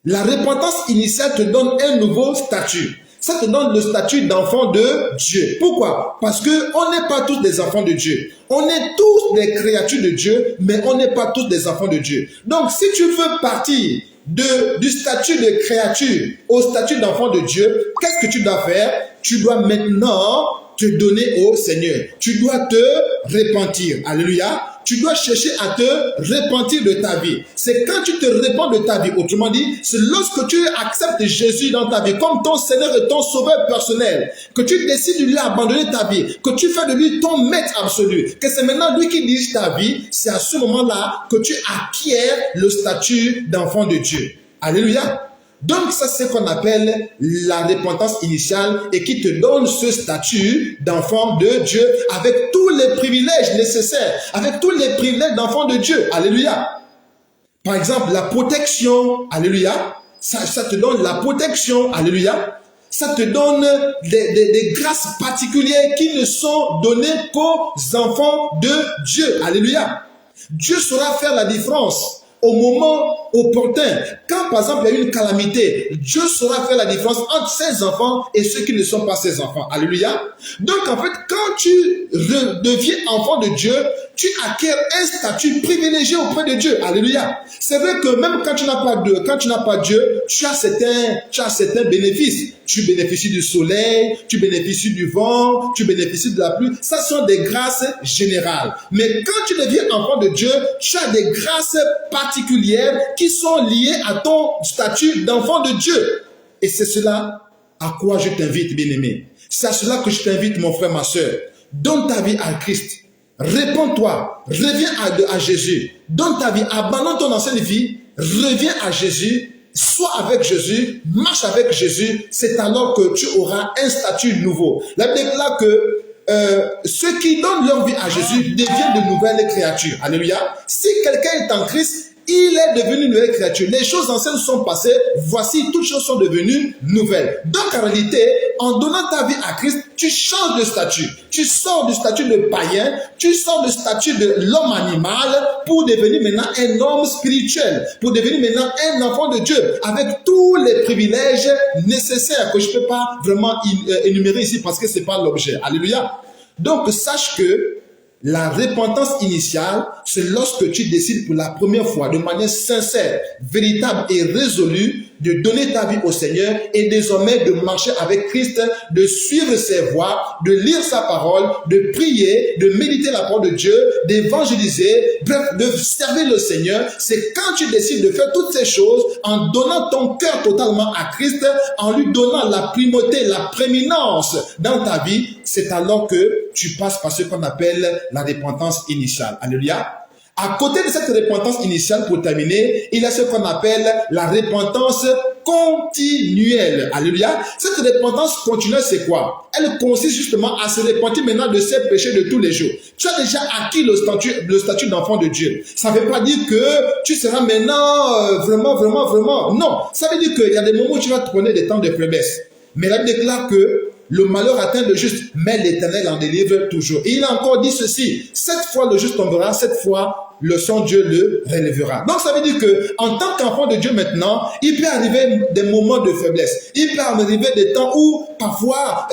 La repentance initiale te donne un nouveau statut. Ça te donne le statut d'enfant de Dieu. Pourquoi? Parce que on n'est pas tous des enfants de Dieu. On est tous des créatures de Dieu, mais on n'est pas tous des enfants de Dieu. Donc, si tu veux partir du statut de créature au statut d'enfant de Dieu, qu'est-ce que tu dois faire? Tu dois maintenant te donner au Seigneur. Tu dois te repentir. Alléluia. tu dois chercher à te repentir de ta vie. C'est quand tu te repens de ta vie, autrement dit, c'est lorsque tu acceptes Jésus dans ta vie comme ton Seigneur et ton Sauveur personnel, que tu décides de lui abandonner ta vie, que tu fais de lui ton maître absolu, que c'est maintenant lui qui dirige ta vie, c'est à ce moment-là que tu acquiers le statut d'enfant de Dieu. Alléluia. Donc ça, c'est ce qu'on appelle la repentance initiale et qui te donne ce statut d'enfant de Dieu avec tous les privilèges nécessaires, avec tous les privilèges d'enfant de Dieu. Alléluia. Par exemple, la protection. Alléluia. Ça te donne la protection. Alléluia. Ça te donne des grâces particulières qui ne sont données qu'aux enfants de Dieu. Alléluia. Dieu saura faire la différence au moment opportun. Quand par exemple il y a une calamité, Dieu saura faire la différence entre ses enfants et ceux qui ne sont pas ses enfants. Alléluia. Donc en fait, quand tu deviens enfant de Dieu, tu acquiers un statut privilégié auprès de Dieu. Alléluia. C'est vrai que même quand tu n'as pas Dieu, tu as certains bénéfices. Tu bénéficies du soleil, tu bénéficies du vent, tu bénéficies de la pluie. Ça sont des grâces générales. Mais quand tu deviens enfant de Dieu, tu as des grâces particulières qui sont liées à ton statut d'enfant de Dieu. Et c'est cela à quoi je t'invite, bien-aimé. C'est à cela que je t'invite, mon frère, ma soeur. Donne ta vie à Christ. Réponds-toi. Reviens à Jésus. Donne ta vie. Abandonne ton ancienne vie. Reviens à Jésus. Sois avec Jésus, marche avec Jésus, c'est alors que tu auras un statut nouveau. La Bible déclare que ceux qui donnent leur vie à Jésus deviennent de nouvelles créatures. Alléluia. Si quelqu'un est en Christ, il est devenu une nouvelle créature. Les choses anciennes sont passées, voici, toutes choses sont devenues nouvelles. Donc en réalité, en donnant ta vie à Christ, tu changes de statut. Tu sors du statut de païen, tu sors du statut de l'homme animal pour devenir maintenant un homme spirituel, pour devenir maintenant un enfant de Dieu, avec tous les privilèges nécessaires que je ne peux pas vraiment énumérer ici parce que ce n'est pas l'objet. Alléluia. Donc sache que la repentance initiale, c'est lorsque tu décides pour la première fois, de manière sincère, véritable et résolue, de donner ta vie au Seigneur et désormais de marcher avec Christ, de suivre ses voies, de lire sa parole, de prier, de méditer la parole de Dieu, d'évangéliser, bref, de servir le Seigneur. C'est quand tu décides de faire toutes ces choses en donnant ton cœur totalement à Christ, en lui donnant la primauté, la prééminence dans ta vie, c'est alors que tu passes par ce qu'on appelle la repentance initiale. Alléluia. À côté de cette repentance initiale, pour terminer, il y a ce qu'on appelle la repentance continuelle. Alléluia. Cette repentance continuelle, c'est quoi? Elle consiste justement à se repentir maintenant de ses péchés de tous les jours. Tu as déjà acquis le statut d'enfant de Dieu. Ça ne veut pas dire que tu seras maintenant vraiment. Non. Ça veut dire qu'il y a des moments où tu vas te prendre des temps de faiblesse. Mais la Bible déclare que le malheur atteint le juste, mais l'Éternel en délivre toujours. Et il a encore dit ceci, cette fois le juste tombera, cette fois le sang Dieu le relèvera. Donc ça veut dire que en tant qu'enfant de Dieu maintenant, il peut arriver des moments de faiblesse. Il peut arriver des temps où parfois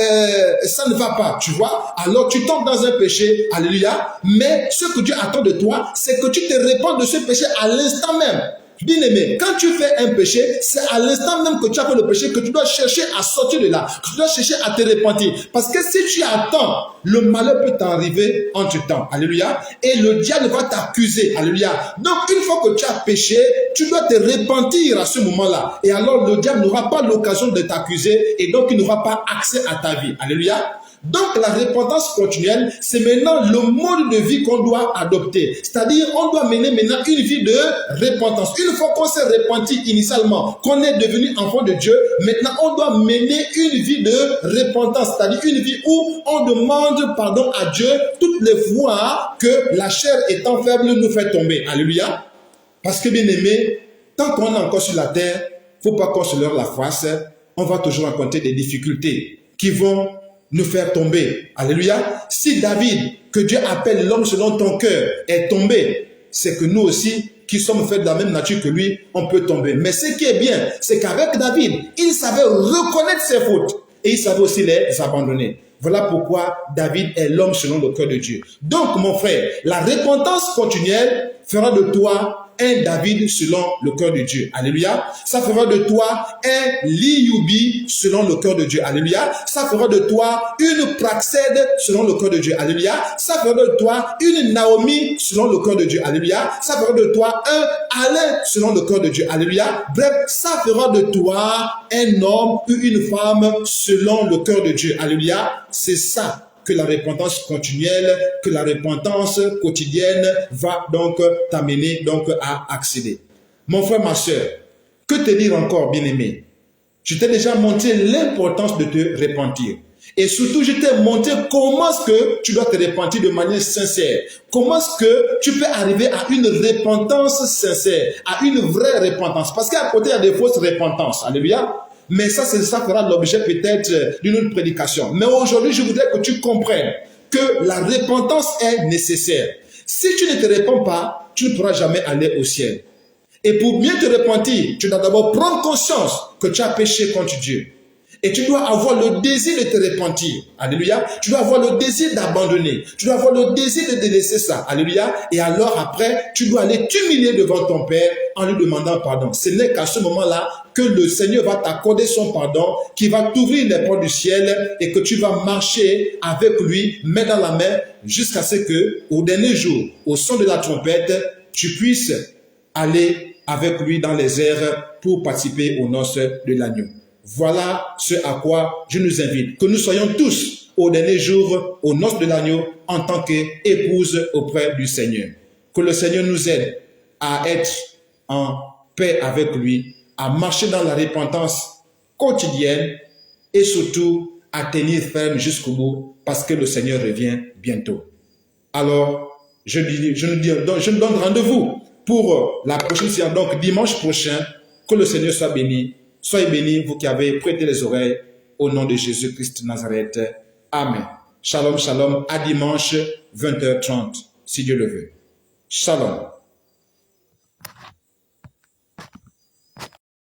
ça ne va pas, tu vois. Alors tu tombes dans un péché, alléluia. Mais ce que Dieu attend de toi, c'est que tu te répands de ce péché à l'instant même. Bien-aimé, quand tu fais un péché, c'est à l'instant même que tu as fait le péché que tu dois chercher à sortir de là, que tu dois chercher à te repentir. Parce que si tu attends, le malheur peut t'arriver entre-temps. Alléluia. Et le diable va t'accuser. Alléluia. Donc, une fois que tu as péché, tu dois te repentir à ce moment-là. Et alors, le diable n'aura pas l'occasion de t'accuser et donc il n'aura pas accès à ta vie. Alléluia. Donc la repentance continuelle, c'est maintenant le mode de vie qu'on doit adopter. C'est-à-dire, on doit mener maintenant une vie de repentance. Une fois qu'on s'est repenti initialement, qu'on est devenu enfant de Dieu, maintenant on doit mener une vie de repentance. C'est-à-dire une vie où on demande pardon à Dieu toutes les fois que la chair étant faible nous fait tomber. Alléluia. Parce que bien aimé, tant qu'on est encore sur la terre, il ne faut pas qu'on se leurre la face. On va toujours rencontrer des difficultés qui vont nous faire tomber. Alléluia. Si David, que Dieu appelle l'homme selon ton cœur, est tombé, c'est que nous aussi, qui sommes faits de la même nature que lui, on peut tomber. Mais ce qui est bien, c'est qu'avec David, il savait reconnaître ses fautes et il savait aussi les abandonner. Voilà pourquoi David est l'homme selon le cœur de Dieu. Donc, mon frère, la repentance continuelle fera de toi un David selon le cœur de Dieu. Alléluia. Ça fera de toi un Liyubi selon le cœur de Dieu. Alléluia. Ça fera de toi une Praxède selon le cœur de Dieu. Alléluia. Ça fera de toi une Naomi selon le cœur de Dieu. Alléluia. Ça fera de toi un Alain selon le cœur de Dieu. Alléluia. Bref, ça fera de toi un homme ou une femme selon le cœur de Dieu. Alléluia. C'est ça que la repentance continuelle, que la repentance quotidienne va donc t'amener donc à accéder. Mon frère, ma soeur, que te dire encore, bien-aimé? Je t'ai déjà montré l'importance de te repentir. Et surtout, je t'ai montré comment est-ce que tu dois te repentir de manière sincère. Comment est-ce que tu peux arriver à une repentance sincère, à une vraie repentance. Parce qu'à côté, il y a des fausses repentances. Alléluia. Mais ça fera l'objet peut-être d'une autre prédication. Mais aujourd'hui, je voudrais que tu comprennes que la repentance est nécessaire. Si tu ne te repens pas, tu ne pourras jamais aller au ciel. Et pour bien te repentir, tu dois d'abord prendre conscience que tu as péché contre Dieu. Et tu dois avoir le désir de te repentir. Alléluia. Tu dois avoir le désir d'abandonner. Tu dois avoir le désir de délaisser ça. Alléluia. Et alors après, tu dois aller t'humilier devant ton Père en lui demandant pardon. Ce n'est qu'à ce moment-là que le Seigneur va t'accorder son pardon, qui va t'ouvrir les portes du ciel et que tu vas marcher avec lui, main dans la main, jusqu'à ce que, au dernier jour, au son de la trompette, tu puisses aller avec lui dans les airs pour participer aux noces de l'agneau. Voilà ce à quoi je nous invite, que nous soyons tous au dernier jour, aux noces de l'agneau, en tant qu'épouse auprès du Seigneur. Que le Seigneur nous aide à être en paix avec lui, à marcher dans la repentance quotidienne et surtout à tenir ferme jusqu'au bout parce que le Seigneur revient bientôt. Alors, je nous donne rendez-vous pour la prochaine séance, donc dimanche prochain. Que le Seigneur soit béni. Soyez bénis, vous qui avez prêté les oreilles, au nom de Jésus-Christ de Nazareth. Amen. Shalom, shalom, à dimanche, 20h30, si Dieu le veut. Shalom.